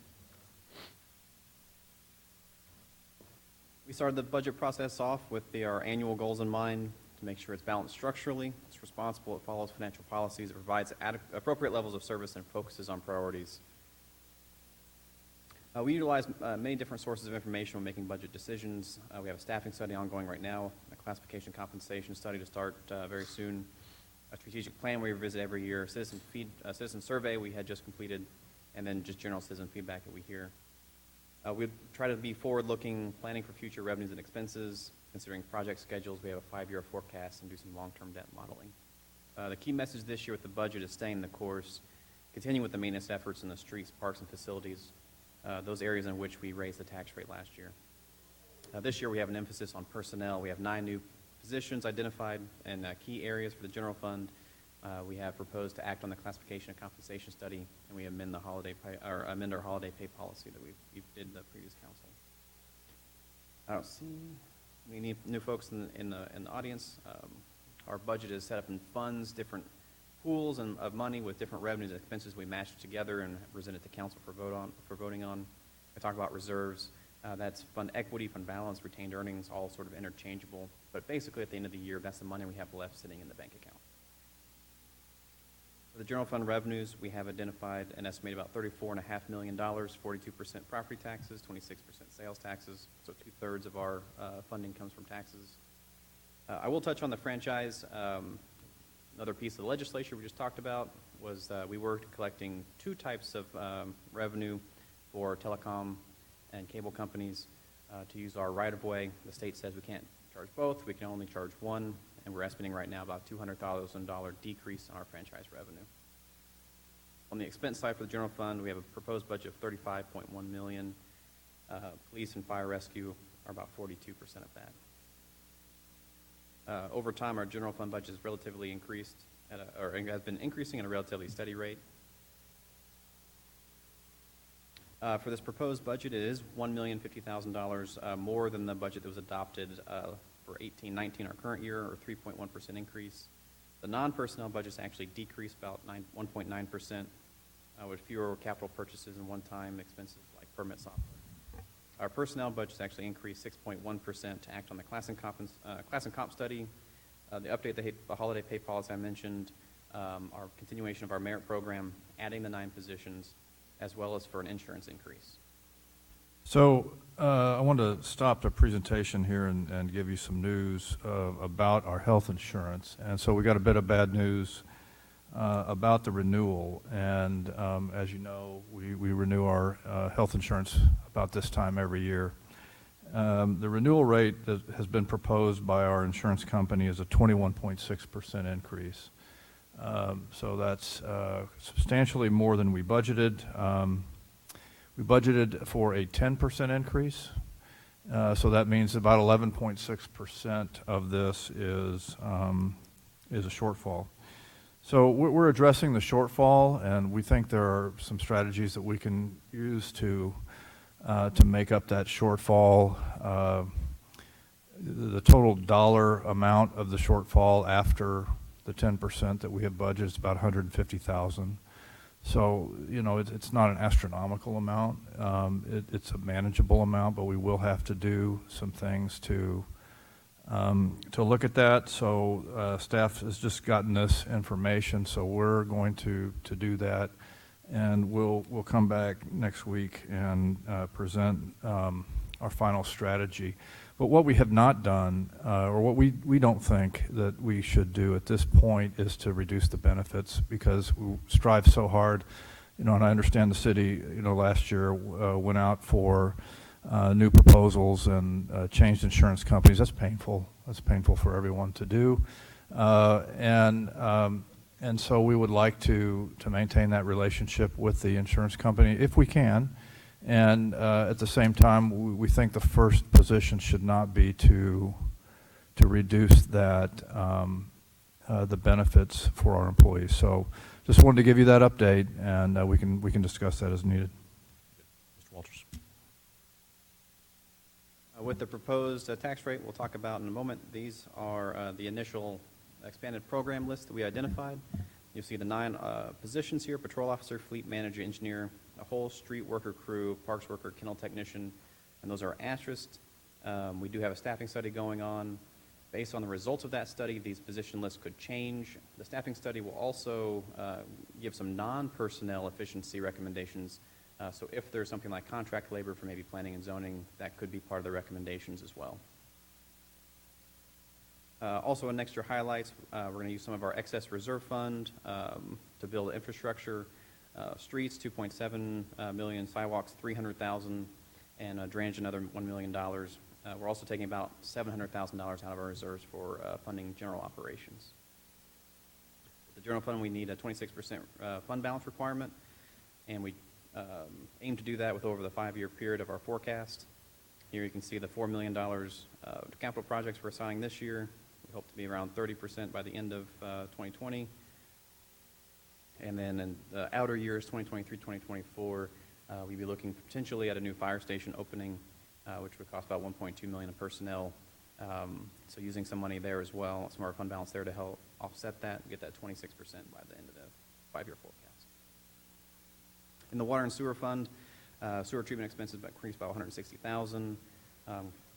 We started the budget process off with our annual goals in mind to make sure it's balanced structurally, it's responsible, it follows financial policies, it provides appropriate levels of service, and focuses on priorities. We utilize many different sources of information when making budget decisions. We have a staffing study ongoing right now, a classification compensation study to start very soon, a strategic plan we revisit every year, citizen survey we had just completed, and then just general citizen feedback that we hear. We try to be forward-looking, planning for future revenues and expenses, considering project schedules. We have a 5-year forecast and do some long-term debt modeling. The key message this year with the budget is staying the course, continuing with the maintenance efforts in the streets, parks, and facilities, those areas in which we raised the tax rate last year. This year we have an emphasis on personnel. We have 9 new positions identified in key areas for the general fund. We have proposed to act on the classification and compensation study, and we amend the amend our holiday pay policy that we did in the previous council. I don't see any new folks in the audience. Our budget is set up in funds, different pools of money with different revenues and expenses we matched together and presented to council for voting on. I talk about reserves. That's fund equity, fund balance, retained earnings, all sort of interchangeable. But basically, at the end of the year, that's the money we have left sitting in the bank account. For the general fund revenues, we have identified an estimated about $34.5 million, 42% property taxes, 26% sales taxes, so 2/3 of our funding comes from taxes. I will touch on the franchise. Another piece of the legislature we just talked about was we were collecting 2 types of revenue for telecom and cable companies to use our right-of-way. The state says we can't charge both, we can only charge one, and we're estimating right now about $200,000 decrease in our franchise revenue. On the expense side for the general fund, we have a proposed budget of $35.1 million. Police and fire rescue are about 42% of that. Over time, our general fund budget has relatively increased, or has been increasing at a relatively steady rate. For this proposed budget, it is $1,050,000 more than the budget that was adopted for 18-19, our current year, or 3.1% increase. The non-personnel budgets actually decreased about 1.9% with fewer capital purchases and one-time expenses like permit software. Our personnel budgets actually increased 6.1% to act on the class and comp study, the update the holiday pay policy I mentioned, our continuation of our merit program, adding the 9 positions, as well as for an insurance increase. So I want to stop the presentation here and give you some news about our health insurance. And so we got a bit of bad news about the renewal. And as you know, we renew our health insurance about this time every year. The renewal rate that has been proposed by our insurance company is a 21.6% increase. So that's substantially more than we budgeted. We budgeted for a 10% increase, so that means about 11.6% of this is a shortfall. So we're addressing the shortfall, and we think there are some strategies that we can use to make up that shortfall. the total dollar amount of the shortfall after the 10% that we have budgeted is about $150,000. So, you know, it's not an astronomical amount. It's a manageable amount, but we will have to do some things to look at that. So staff has just gotten this information, so we're going to do that, and we'll come back next week and present our final strategy. But what we have not done, or what we don't think that we should do at this point, is to reduce the benefits, because we strive so hard, you know, and I understand the city, you know, last year went out for new proposals and changed insurance companies. That's painful. That's painful for everyone to do. And so we would like to maintain that relationship with the insurance company if we can. And at the same time, we think the first position should not be to reduce that the benefits for our employees. So just wanted to give you that update, and we can discuss that as needed. Mr. Walters. With the proposed tax rate we'll talk about in a moment, these are the initial expanded program list that we identified. You'll see the 9 positions here: patrol officer, fleet manager, engineer, a whole street worker crew, parks worker, kennel technician, and those are asterisked. We do have a staffing study going on. Based on the results of that study, these position lists could change. The staffing study will also give some non-personnel efficiency recommendations. So if there's something like contract labor for maybe planning and zoning, that could be part of the recommendations as well. Also, in extra highlights, we're going to use some of our excess reserve fund to build infrastructure. Streets, $2.7 million, sidewalks, $300,000, and drainage, another $1 million. We're also taking about $700,000 out of our reserves for funding general operations. The general fund, we need a 26% fund balance requirement, and we aim to do that with over the 5-year period of our forecast. Here you can see the $4 million capital projects we're assigning this year. We hope to be around 30% by the end of 2020. And then in the outer years, 2023, 2024, we'd be looking potentially at a new fire station opening, which would cost about $1.2 million in personnel. So using some money there as well, some of our fund balance there to help offset that and get that 26% by the end of the 5-year forecast. In the water and sewer fund, sewer treatment expenses increased by $160,000.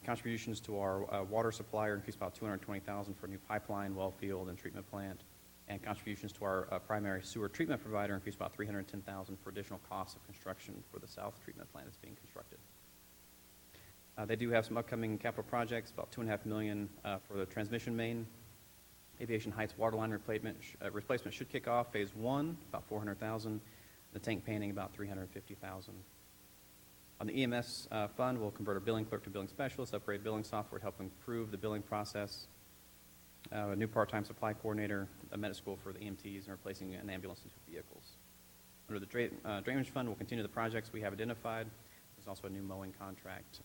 Contributions to our water supplier increased about $220,000 for a new pipeline, well field, and treatment plant. And contributions to our primary sewer treatment provider increased about $310,000 for additional costs of construction for the south treatment plant that's being constructed. They do have some upcoming capital projects, about $2.5 million for the transmission main. Aviation Heights water line replacement should kick off phase 1, about $400,000. The tank painting, about $350,000. On the EMS fund, we'll convert a billing clerk to billing specialist, upgrade billing software to help improve the billing process. A new part-time supply coordinator, a medical school for the EMTs, and replacing an ambulance and 2 vehicles. Under the drainage fund, we'll continue the projects we have identified. There's also a new mowing contract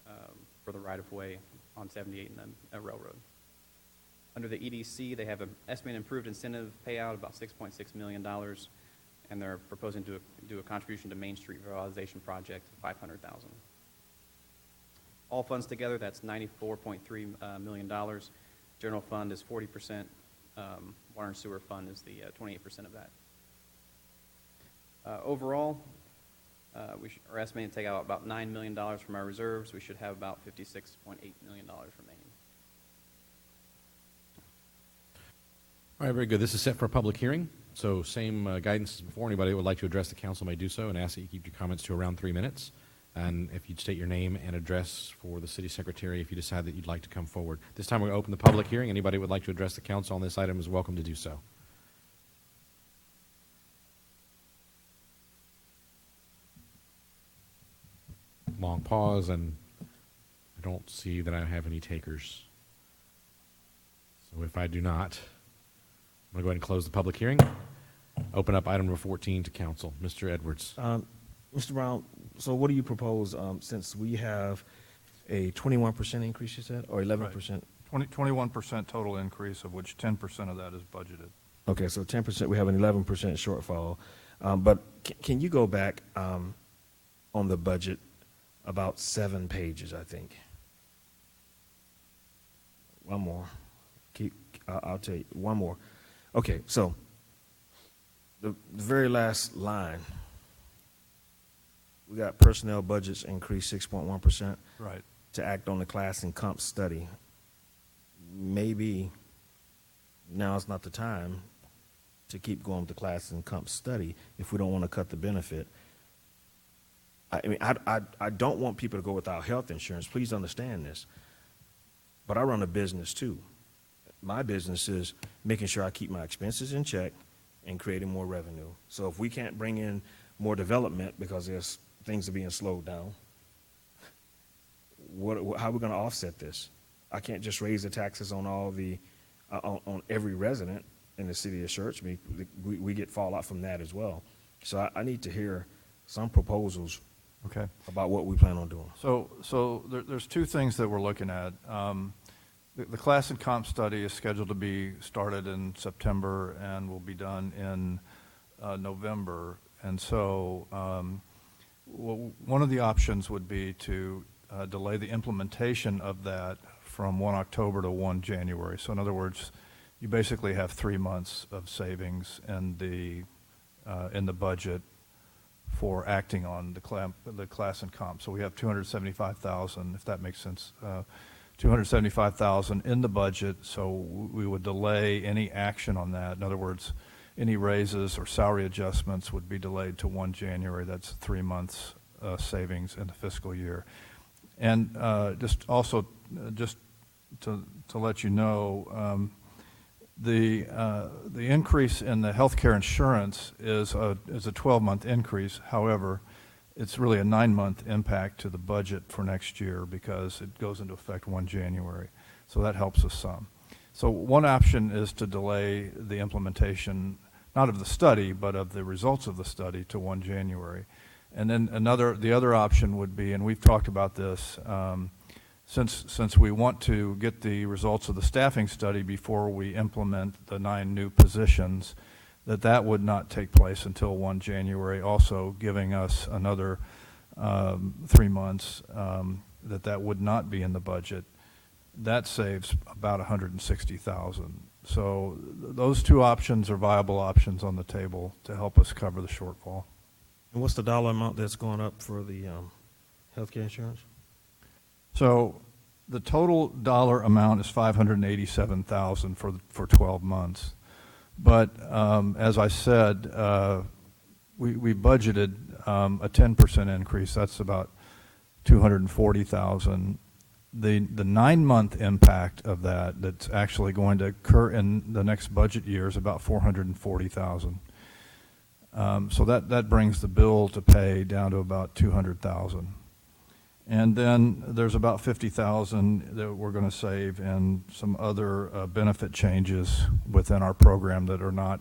for the right-of-way on 78 and the railroad. Under the EDC, they have an estimated improved incentive payout of about $6.6 million, and they're proposing to do a contribution to Main Street Revitalization Project of $500,000. All funds together, that's $94.3 million. General fund is 40%. Water and sewer fund is the 28% of that. Overall, we are estimating to take out about $9 million from our reserves. We should have about $56.8 million remaining. All right, very good. This is set for a public hearing. So same guidance as before. Anybody who would like to address the council may do so, and ask that you keep your comments to around 3 minutes. And if you'd state your name and address for the city secretary if you decide that you'd like to come forward. This time we're going to open the public hearing. Anybody who would like to address the council on this item is welcome to do so. Long pause, and I don't see that I have any takers. So if I do not, I'm going to go ahead and close the public hearing. Open up item number 14 to council. Mr. Edwards. Mr. Brown, so what do you propose, since we have a 21% increase, you said, or 11%? 21% total increase, of which 10% of that is budgeted. Okay, so 10%, we have an 11% shortfall. But can you go back on the budget about 7 pages, I think? One more. I'll tell you, one more. Okay, so the very last line, we got personnel budgets increased 6.1%. Right. To act on the class and comp study. Maybe now is not the time to keep going with the class and comp study if we don't want to cut the benefit. I mean, I don't want people to go without health insurance. Please understand this. But I run a business too. My business is making sure I keep my expenses in check and creating more revenue. So if we can't bring in more development because there's things are being slowed down, how are we going to offset this? I can't just raise the taxes on all the on every resident in the city of Schertz. We get fallout from that as well. So I need to hear some proposals. Okay. About what we plan on doing. So there's two things that we're looking at. The class and comp study is scheduled to be started in September and will be done in November. And so one of the options would be to delay the implementation of that from 1 October to 1 January. So in other words, you basically have 3 months of savings in the budget for acting on the class and comp. So we have $275,000, if that makes sense, $275,000 in the budget. So we would delay any action on that. In other words, any raises or salary adjustments would be delayed to 1 January. That's 3 months savings in the fiscal year. And just to let you know, the increase in the health care insurance is a 12-month increase. However, it's really a 9-month impact to the budget for next year because it goes into effect 1 January. So that helps us some. So one option is to delay the implementation, not of the study, but of the results of the study to 1 January. And then the other option would be, and we've talked about this, since we want to get the results of the staffing study before we implement the 9 new positions, that would not take place until 1 January, also giving us another 3 months that would not be in the budget. That saves about $160,000. So those two options are viable options on the table to help us cover the shortfall. And what's the dollar amount that's going up for the health care insurance? So the total dollar amount is $587,000 for 12 months. But as I said, we budgeted a 10% increase. That's about $240,000. The 9-month impact of that's actually going to occur in the next budget year is about $440,000. So that brings the bill to pay down to about $200,000. And then there's about $50,000 that we're going to save in some other benefit changes within our program that are not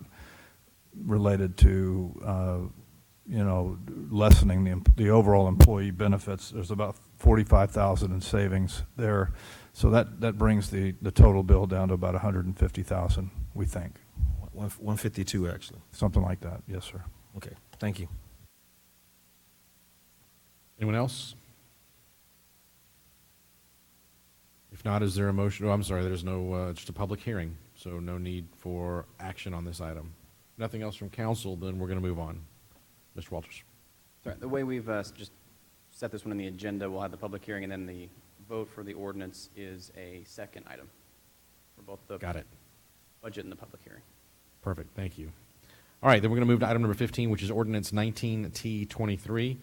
related to, lessening the overall employee benefits. There's about $45,000 in savings there. So that brings the total bill down to about $150,000, we think. 152, actually. Something like that, yes, sir. Okay, thank you. Anyone else? If not, is there a motion? Oh, I'm sorry, there's no, just a public hearing, so no need for action on this item. Nothing else from council, then we're going to move on. Mr. Walters. Sorry, the way we've just set this one on the agenda, we'll have the public hearing, and then the vote for the ordinance is a second item for both the Got it. budget and the public hearing. Perfect, thank you. All right, then we're going to move to item number 15, which is ordinance 19T23.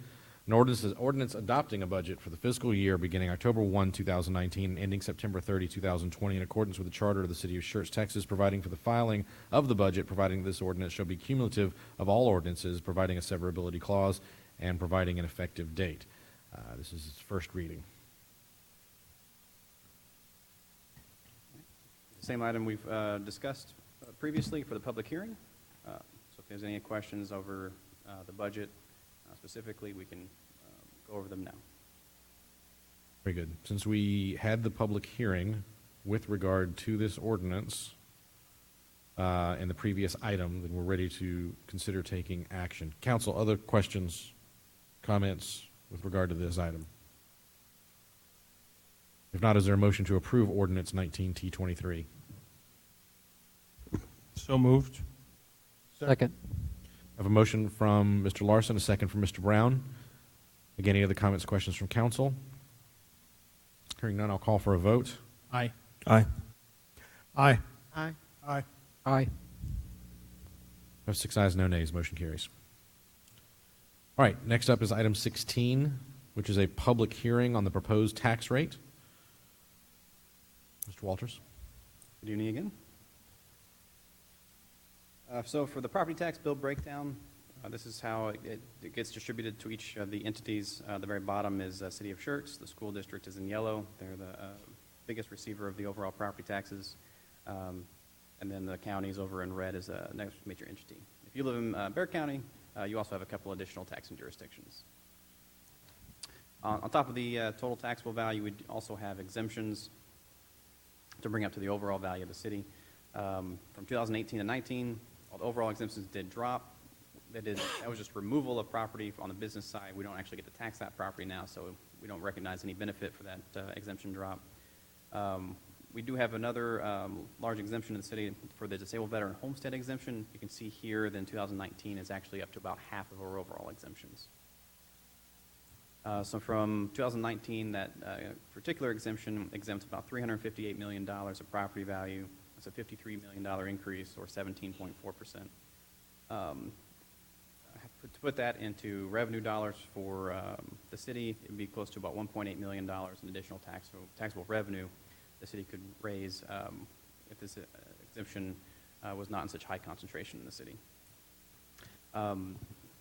An ordinance adopting a budget for the fiscal year beginning October 1, 2019, and ending September 30, 2020, in accordance with the charter of the city of Schertz, Texas, providing for the filing of the budget, providing this ordinance shall be cumulative of all ordinances, providing a severability clause, and providing an effective date. This is its first reading. Same item we've discussed previously for the public hearing. So if there's any questions over the budget specifically, we can go over them now. Very good. Since we had the public hearing with regard to this ordinance in the previous item, then we're ready to consider taking action. Council, other questions, comments with regard to this item? If not, is there a motion to approve ordinance 19T23? So moved. Second. I have a motion from Mr. Larson, a second from Mr. Brown. Again, any other comments, questions from council? Hearing none, I'll call for a vote. Aye. Aye. Aye. Aye. Aye. Aye. I have 6 ayes, no nays. Motion carries. All right, next up is item 16, which is a public hearing on the proposed tax rate. Mr. Walters. Good evening again. So for the property tax bill breakdown, this is how it gets distributed to each of the entities. The very bottom is City of Schertz. The school district is in yellow. They're the biggest receiver of the overall property taxes. And then the counties over in red is the next major entity. If you live in Bexar County, you also have a couple additional taxing jurisdictions. On top of the total taxable value, we also have exemptions to bring up to the overall value of the city. From 2018 to 19, all the overall exemptions did drop. That was just removal of property on the business side. We don't actually get to tax that property now, so we don't recognize any benefit for that exemption drop. We do have another large exemption in the city for the disabled veteran homestead exemption. You can see here that in 2019 is actually up to about half of our overall exemptions. So from 2019, that particular exemption exempts about $358 million of property value. That's a $53 million increase, or 17.4%. To put that into revenue dollars for the city, it would be close to about $1.8 million in additional taxable revenue the city could raise if this exemption was not in such high concentration in the city.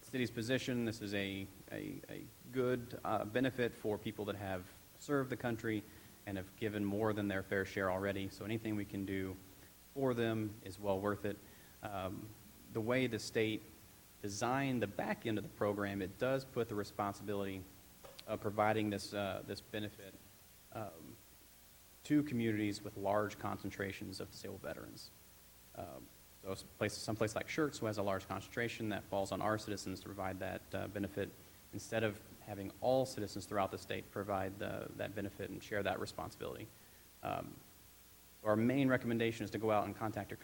City's position, this is a good benefit for people that have served the country and have given more than their fair share already, so anything we can do for them is well worth it. The way the state designed the back end of the program, it does put the responsibility of providing this benefit to communities with large concentrations of disabled veterans. So some place like Schertz, who has a large concentration, that falls on our citizens to provide that benefit, instead of having all citizens throughout the state provide that benefit and share that responsibility. Our main recommendation is to go out and contact your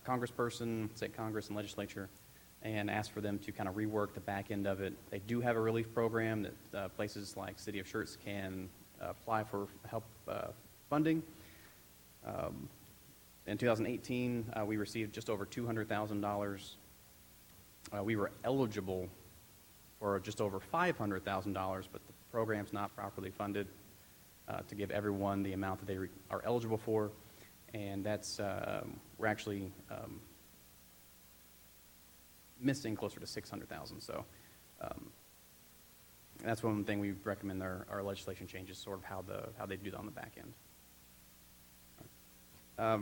congressperson, state Congress, and legislature, and ask for them to kind of rework the back end of it. They do have a relief program that places like City of Schertz can apply for help funding. In 2018, we received just over $200,000. We were eligible for just over $500,000, but the program's not properly funded to give everyone the amount that they are eligible for, and that's we're actually missing closer to $600,000. So that's one thing we recommend our legislation changes, sort of how they do that on the back end.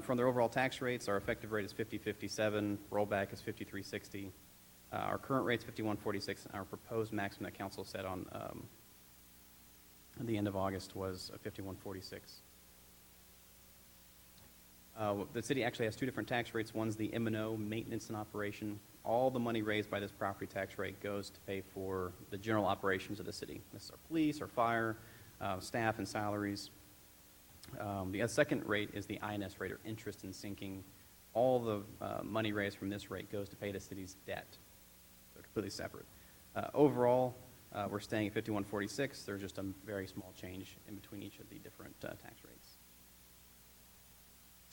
From their overall tax rates, our effective rate is 50.57, rollback is 53.60. Our current rate's 51.46, and our proposed maximum that council set on at the end of August was 51.46. The city actually has two different tax rates. One's the M&O, maintenance and operation. All the money raised by this property tax rate goes to pay for the general operations of the city. This is our police, our fire, staff, and salaries. The second rate is the INS rate, or interest in sinking. All the money raised from this rate goes to pay the city's debt. They're completely separate. Overall, we're staying at 51.46. There's just a very small change in between each of the different tax rates.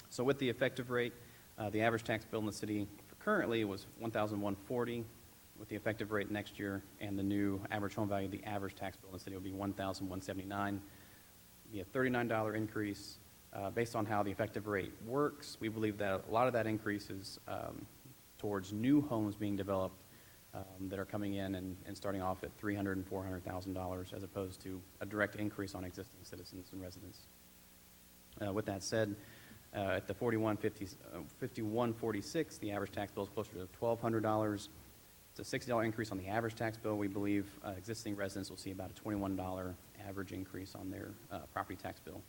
So with the effective rate, the average tax bill in the city currently was $1,140. With the effective rate next year and the new average home value, the average tax bill in the city will be $1,179. Be a $39 increase. Based on how the effective rate works, we believe that a lot of that increase is towards new homes being developed that are coming in and starting off at $300,000 and $400,000, as opposed to a direct increase on existing citizens and residents. With that said, at the 51.46, the average tax bill is closer to $1,200. It's a $60 increase on the average tax bill. We believe existing residents will see about a $21 average increase on their property tax bill,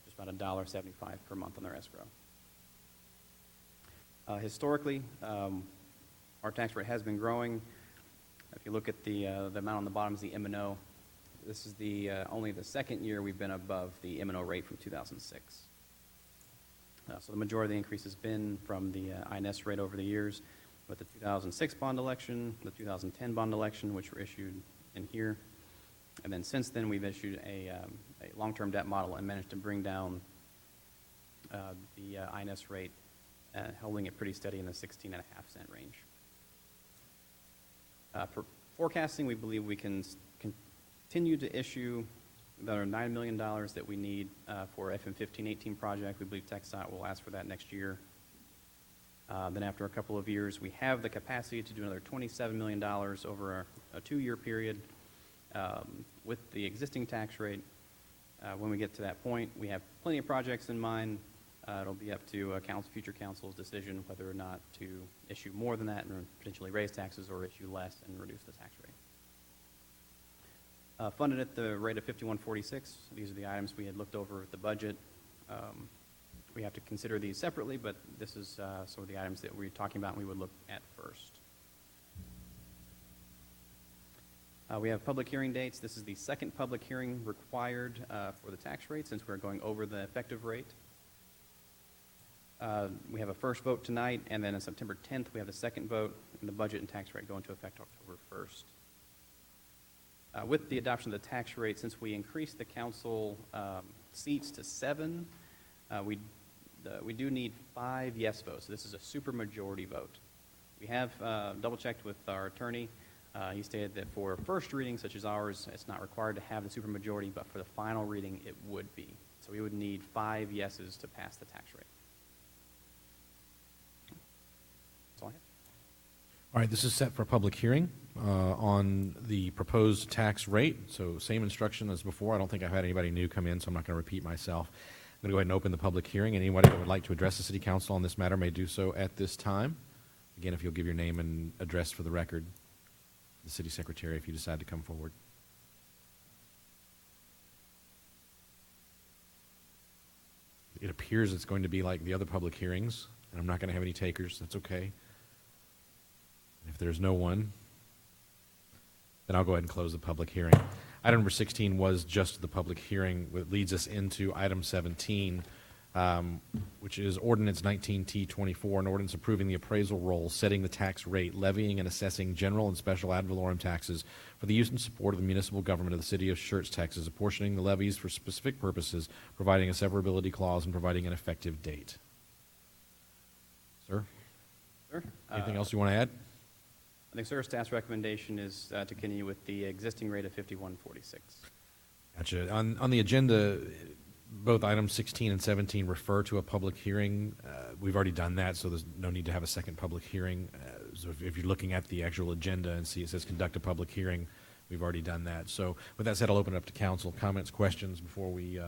just about $1.75 per month on their escrow. Historically, our tax rate has been growing. If you look at the amount on the bottom is the M&O. This is the only the second year we've been above the M&O rate from 2006. So the majority of the increase has been from the INS rate over the years, with the 2006 bond election, the 2010 bond election, which were issued in here. And then since then, we've issued a long-term debt model and managed to bring down the INS rate, holding it pretty steady in the 16.5-cent range. For forecasting, we believe we can continue to issue about $9 million that we need for FM1518 project. We believe TxDOT will ask for that next year. Then after a couple of years, we have the capacity to do another $27 million over a 2-year period with the existing tax rate. When we get to that point, we have plenty of projects in mind. It'll be up to future council's decision whether or not to issue more than that and potentially raise taxes or issue less and reduce the tax rate. Funded at the rate of 5146. These are the items we had looked over at the budget. We have to consider these separately, but this is sort of the items that we're talking about and we would look at first. We have public hearing dates. This is the second public hearing required for the tax rate since we're going over the effective rate. We have a first vote tonight, and then on September 10th, we have the second vote, and the budget and tax rate go into effect October 1st. With the adoption of the tax rate, since we increased the council seats to 7, we do need 5 yes votes. So this is a supermajority vote. We have double-checked with our attorney. He stated that for first reading, such as ours, it's not required to have the supermajority, but for the final reading, it would be. So we would need 5 yeses to pass the tax rate. That's all I have. All right, this is set for a public hearing on the proposed tax rate. So same instruction as before. I don't think I've had anybody new come in, so I'm not going to repeat myself. I'm going to go ahead and open the public hearing. Anybody that would like to address the City Council on this matter may do so at this time. Again, if you'll give your name and address for the record, the City Secretary, if you decide to come forward. It appears it's going to be like the other public hearings, and I'm not going to have any takers. That's okay. If there's no one, then I'll go ahead and close the public hearing. Item number 16 was just the public hearing, which leads us into item 17, which is Ordinance 19T24, an ordinance approving the appraisal roll, setting the tax rate, levying and assessing general and special ad valorem taxes for the use and support of the municipal government of the City of Schertz, Texas, apportioning the levies for specific purposes, providing a severability clause, and providing an effective date. Sir? Sir? Anything else you want to add? I think, sir, staff's recommendation is to continue with the existing rate of 5146. Gotcha. On the agenda, both items 16 and 17 refer to a public hearing. We've already done that, so there's no need to have a second public hearing. So if you're looking at the actual agenda and see it says conduct a public hearing, we've already done that. So with that said, I'll open it up to council. Comments, questions before we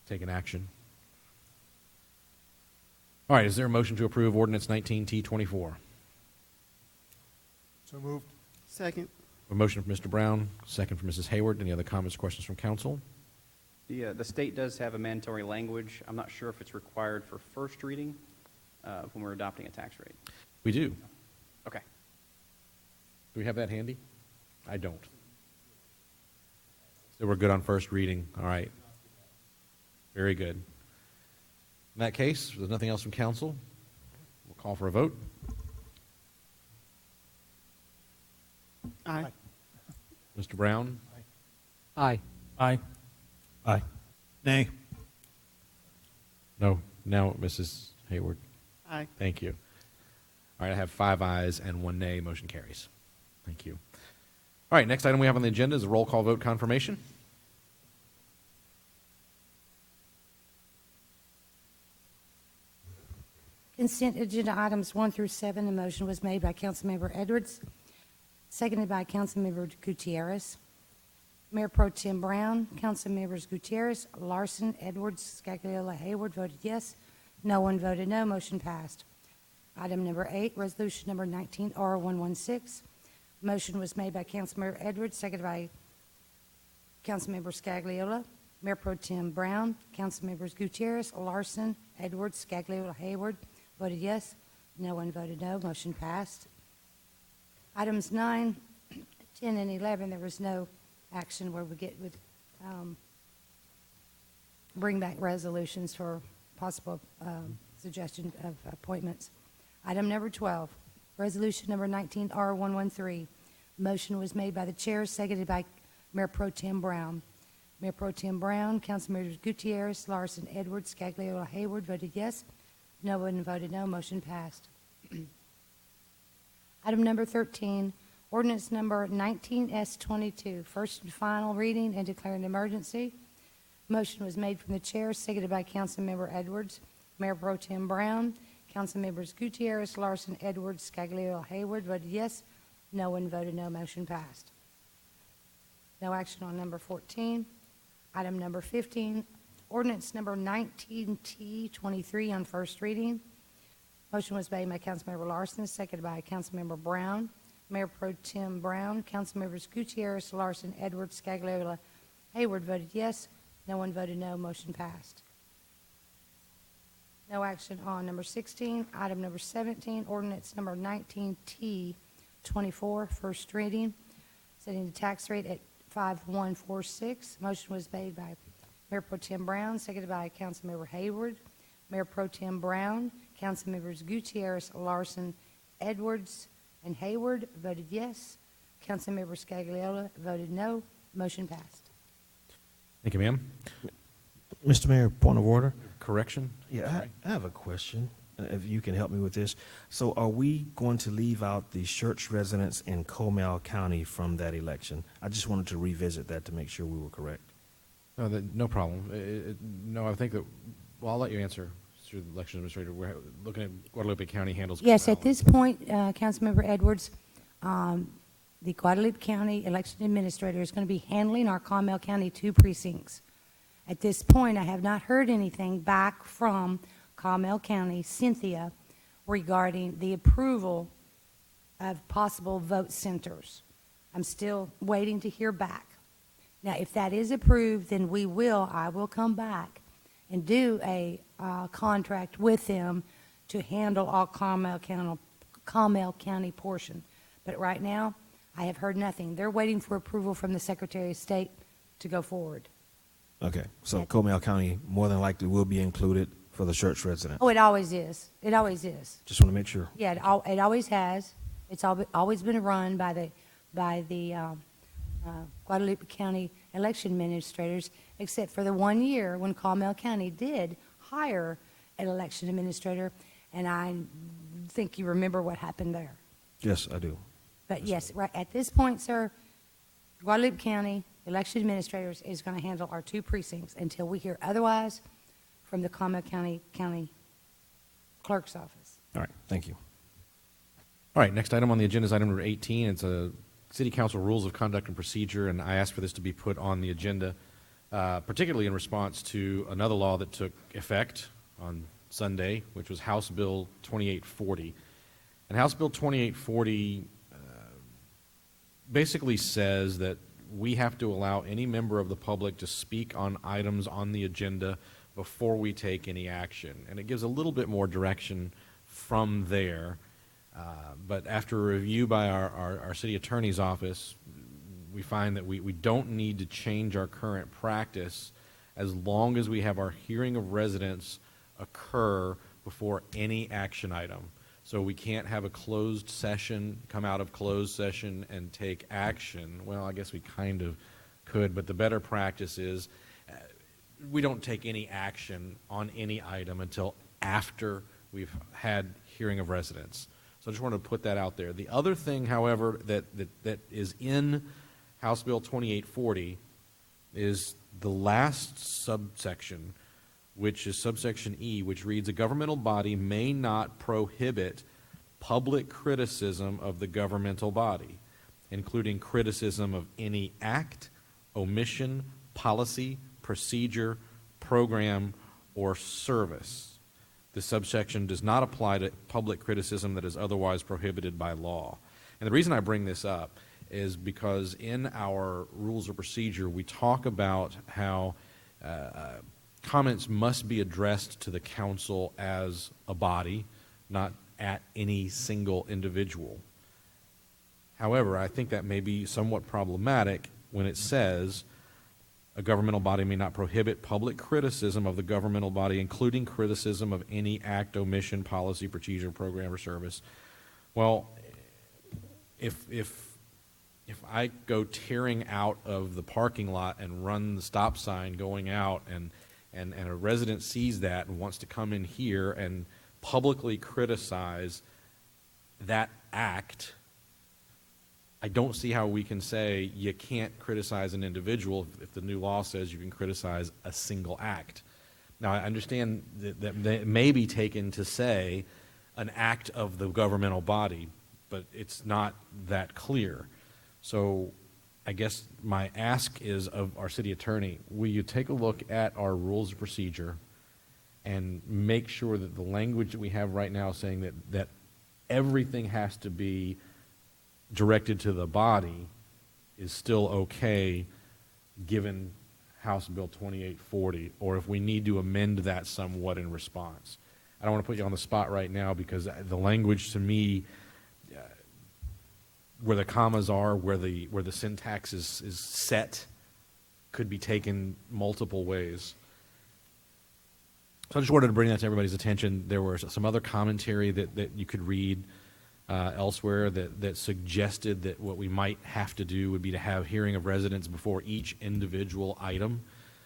take an action. All right, is there a motion to approve Ordinance 19T24? So moved. Second. A motion from Mr. Brown, second from Mrs. Hayward. Any other comments or questions from council? The state does have a mandatory language. I'm not sure if it's required for first reading when we're adopting a tax rate. We do. Okay. Do we have that handy? I don't. So we're good on first reading. All right. Very good. In that case, if there's nothing else from council, we'll call for a vote. Aye. Mr. Brown? Aye. Aye. Aye. Nay. No. Now, Mrs. Hayward? Aye. Thank you. All right, I have 5 ayes and 1 nay. Motion carries. Thank you. All right, next item we have on the agenda is a roll call vote confirmation. Consent agenda items 1 through 7. The motion was made by Councilmember Edwards, seconded by Councilmember Gutierrez. Mayor Pro Tem Brown, Councilmembers Gutierrez, Larson, Edwards, Scagliola, Hayward voted yes. No one voted no. Motion passed. Item number 8, resolution number 19R116. Motion was made by Councilmember Edwards, seconded by Councilmember Scagliola. Mayor Pro Tem Brown, Councilmembers Gutierrez, Larson, Edwards, Scagliola, Hayward voted yes. No one voted no. Motion passed. Items 9, 10, and 11, there was no action where would bring back resolutions for possible suggestion of appointments. Item number 12, resolution number 19R113. Motion was made by the chair, seconded by Mayor Pro Tem Brown. Mayor Pro Tem Brown, Councilmembers Gutierrez, Larson, Edwards, Scagliola, Hayward voted yes. No one voted no. Motion passed. Item number 13, ordinance number 19S22, first and final reading and declaring an emergency. Motion was made from the chair, seconded by Councilmember Edwards. Mayor Pro Tem Brown, Councilmembers Gutierrez, Larson, Edwards, Scagliola, Hayward voted yes. No one voted no. Motion passed. No action on number 14. Item number 15, ordinance number 19T23 on first reading. Motion was made by Councilmember Larson, seconded by Councilmember Brown. Mayor Pro Tem Brown, Councilmembers Gutierrez, Larson, Edwards, Scagliola, Hayward voted yes. No one voted no. Motion passed. No action on number 16. Item number 17, ordinance number 19T24, first reading, setting the tax rate at 5146. Motion was made by Mayor Pro Tem Brown, seconded by Councilmember Hayward. Mayor Pro Tem Brown, Councilmembers Gutierrez, Larson, Edwards, and Hayward voted yes. Councilmember Scagliola voted no. Motion passed. Thank you, ma'am. Mr. Mayor, point of order. Correction? Yeah, I have a question, if you can help me with this. So are we going to leave out the Schertz residents in Comal County from that election? I just wanted to revisit that to make sure we were correct. No, no problem. No, I think that, well, I'll let you answer through the election administrator. We're looking at Guadalupe County handles. Yes, Comal. at this point, Councilmember Edwards, the Guadalupe County Election Administrator is going to be handling our Comal County 2 precincts. At this point, I have not heard anything back from Comal County, Cynthia, regarding the approval of possible vote centers. I'm still waiting to hear back. Now, if that is approved, then I will come back and do a contract with them to handle all Comal County portion. But right now, I have heard nothing. They're waiting for approval from the Secretary of State to go forward. Okay, so Comal County more than likely will be included for the Schertz residents. Oh, it always is. It always is. Just want to make sure. Yeah, it always has. It's always been run by the Guadalupe County election administrators, except for the 1 year when Comal County did hire an election administrator, and I think you remember what happened there. Yes, I do. But yes, right at this point, sir, Guadalupe County election administrators is going to handle our 2 precincts until we hear otherwise from the Comal County Clerk's Office. All right, thank you. All right, next item on the agenda is item number 18. It's a City Council Rules of Conduct and Procedure, and I asked for this to be put on the agenda, particularly in response to another law that took effect on Sunday, which was House Bill 2840. And House Bill 2840 basically says that we have to allow any member of the public to speak on items on the agenda before we take any action. And it gives a little bit more direction from there. But after a review by our city attorney's office, we find that we don't need to change our current practice as long as we have our hearing of residents occur before any action item. So we can't have a closed session, come out of closed session and take action. Well, I guess we kind of could, but the better practice is we don't take any action on any item until after we've had hearing of residents. So I just wanted to put that out there. The other thing, however, that is in House Bill 2840 is the last subsection, which is subsection E, which reads, a governmental body may not prohibit public criticism of the governmental body, including criticism of any act, omission, policy, procedure, program, or service. This subsection does not apply to public criticism that is otherwise prohibited by law. And the reason I bring this up is because in our rules of procedure, we talk about how comments must be addressed to the council as a body, not at any single individual. However, I think that may be somewhat problematic when it says, a governmental body may not prohibit public criticism of the governmental body, including criticism of any act, omission, policy, procedure, program, or service. Well, if I go tearing out of the parking lot and run the stop sign going out, and a resident sees that and wants to come in here and publicly criticize that act, I don't see how we can say you can't criticize an individual if the new law says you can criticize a single act. Now, I understand that it may be taken to say an act of the governmental body, but it's not that clear. So I guess my ask is of our city attorney, will you take a look at our rules of procedure and make sure that the language that we have right now saying that everything has to be directed to the body is still okay given House Bill 2840, or if we need to amend that somewhat in response. I don't want to put you on the spot right now because the language to me, where the commas are, where the syntax is set, could be taken multiple ways. So I just wanted to bring that to everybody's attention. There was some other commentary that you could read elsewhere that suggested that what we might have to do would be to have hearing of residents before each individual item.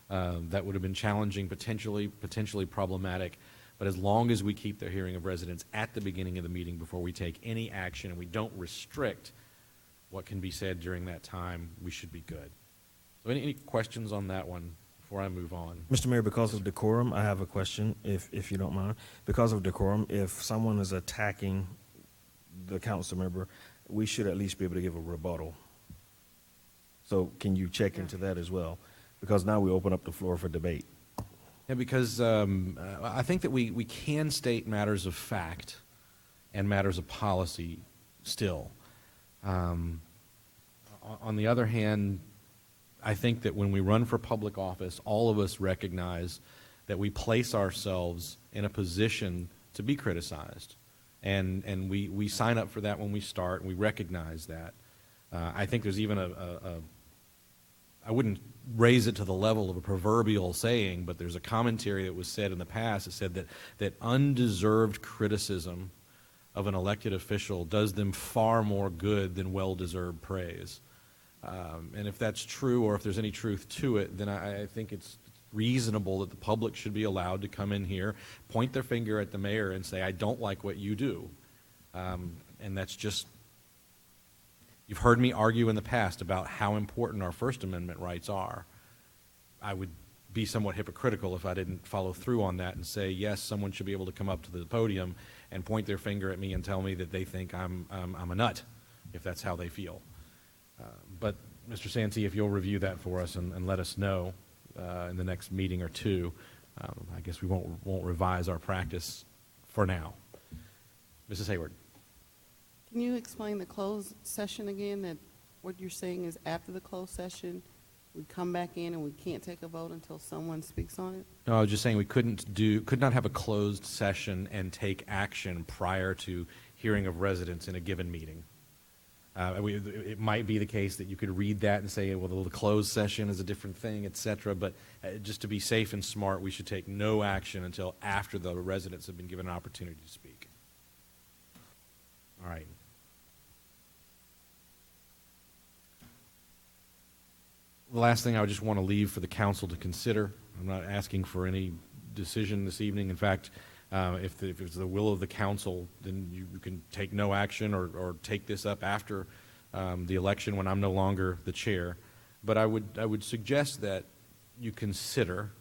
That would have been challenging, potentially problematic. But as long as we keep the hearing of residents at the beginning of the meeting before we take any action and we don't restrict what can be said during that time, we should be good. So any questions on that one before I move on? Mr. Mayor, because of decorum, I have a question, if you don't mind. Because of decorum, if someone is attacking the council member, we should at least be able to give a rebuttal. So can you check into that as well? Because now we open up the floor for debate. Yeah, because I think that we can state matters of fact and matters of policy still. On the other hand, I think that when we run for public office, all of us recognize that we place ourselves in a position to be criticized. And we sign up for that when we start, and we recognize that. I think there's even I wouldn't raise it to the level of a proverbial saying, but there's a commentary that was said in the past that said that undeserved criticism of an elected official does them far more good than well-deserved praise. And if that's true, or if there's any truth to it, then I think it's reasonable that the public should be allowed to come in here, point their finger at the mayor and say, I don't like what you do. And that's just, you've heard me argue in the past about how important our First Amendment rights are. I would be somewhat hypocritical if I didn't follow through on that and say, yes, someone should be able to come up to the podium and point their finger at me and tell me that they think I'm a nut, if that's how they feel. But Mr. Santee, if you'll review that for us and let us know in the next meeting or two, I guess we won't revise our practice for now. Mrs. Hayward. Can you explain the closed session again, that what you're saying is after the closed session, we come back in and we can't take a vote until someone speaks on it? No, I was just saying we could not have a closed session and take action prior to hearing of residents in a given meeting. It might be the case that you could read that and say, well, the closed session is a different thing, et cetera, but just to be safe and smart, we should take no action until after the residents have been given an opportunity to speak. All right. The last thing I would just want to leave for the council to consider, I'm not asking for any decision this evening. In fact, if it's the will of the council, then you can take no action or take this up after the election when I'm no longer the chair. But I would suggest that you consider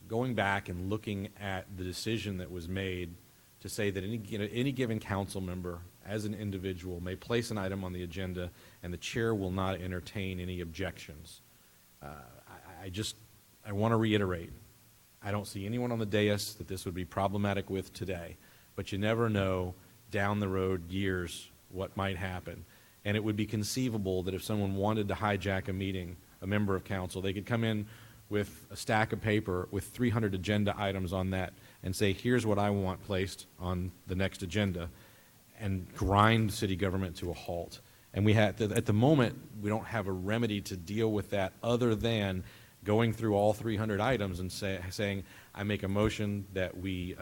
going back and looking at the decision that was made to say that any given council member, as an individual, may place an item on the agenda and the chair will not entertain any objections. I want to reiterate, I don't see anyone on the dais that this would be problematic with today, but you never know down the road, years, what might happen. And it would be conceivable that if someone wanted to hijack a meeting, a member of council, they could come in with a stack of paper with 300 agenda items on that and say, here's what I want placed on the next agenda, and grind city government to a halt. And we had, at the moment, we don't have a remedy to deal with that other than going through all 300 items and saying, I make a motion that we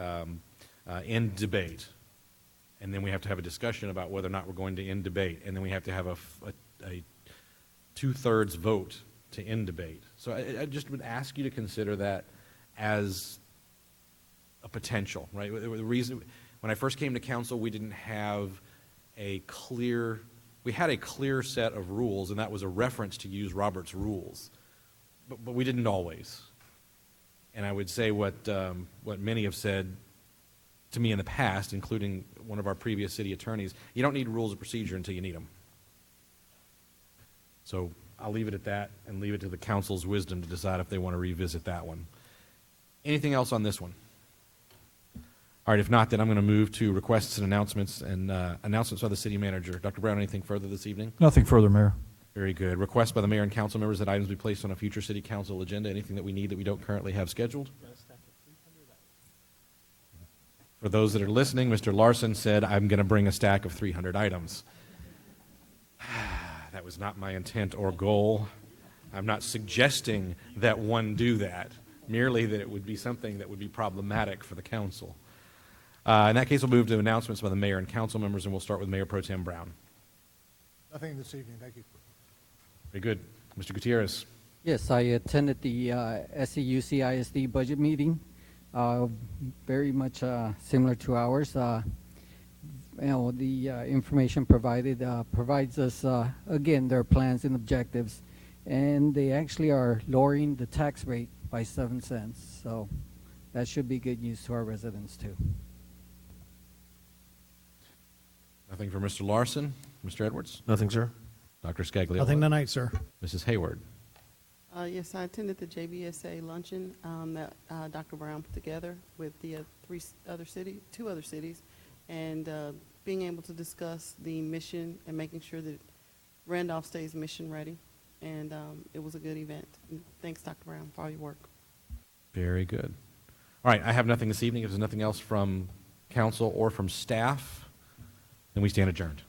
end debate. And then we have to have a discussion about whether or not we're going to end debate. And then we have to have a two-thirds vote to end debate. So I just would ask you to consider that as a potential, right? The reason, when I first came to council, we didn't have we had a clear set of rules, and that was a reference to use Robert's rules. But we didn't always. And I would say what many have said to me in the past, including one of our previous city attorneys, you don't need rules of procedure until you need them. So I'll leave it at that and leave it to the council's wisdom to decide if they want to revisit that one. Anything else on this one? All right, if not, then I'm going to move to requests and announcements by the city manager. Dr. Brown, anything further this evening? Nothing further, Mayor. Very good. Request by the mayor and council members that items be placed on a future city council agenda. Anything that we need that we don't currently have scheduled? For those that are listening, Mr. Larson said, I'm going to bring a stack of 300 items. That was not my intent or goal. I'm not suggesting that one do that, merely that it would be something that would be problematic for the council. In that case, we'll move to announcements by the mayor and council members, and we'll start with Mayor Pro Tem Brown. Nothing this evening, thank you. Very good. Mr. Gutierrez. Yes, I attended the SEUC ISD budget meeting, very much similar to ours. The information provided provides us, again, their plans and objectives, and they actually are lowering the tax rate by 7 cents. So that should be good news to our residents, too. Nothing for Mr. Larson. Mr. Edwards? Nothing, sir. Dr. Scagliola? Nothing tonight, sir. Mrs. Hayward? Yes, I attended the JBSA luncheon that Dr. Brown put together with the two other cities, and being able to discuss the mission and making sure that Randolph stays mission ready. And it was a good event. And thanks, Dr. Brown, for all your work. Very good. All right, I have nothing this evening. If there's nothing else from council or from staff, then we stand adjourned.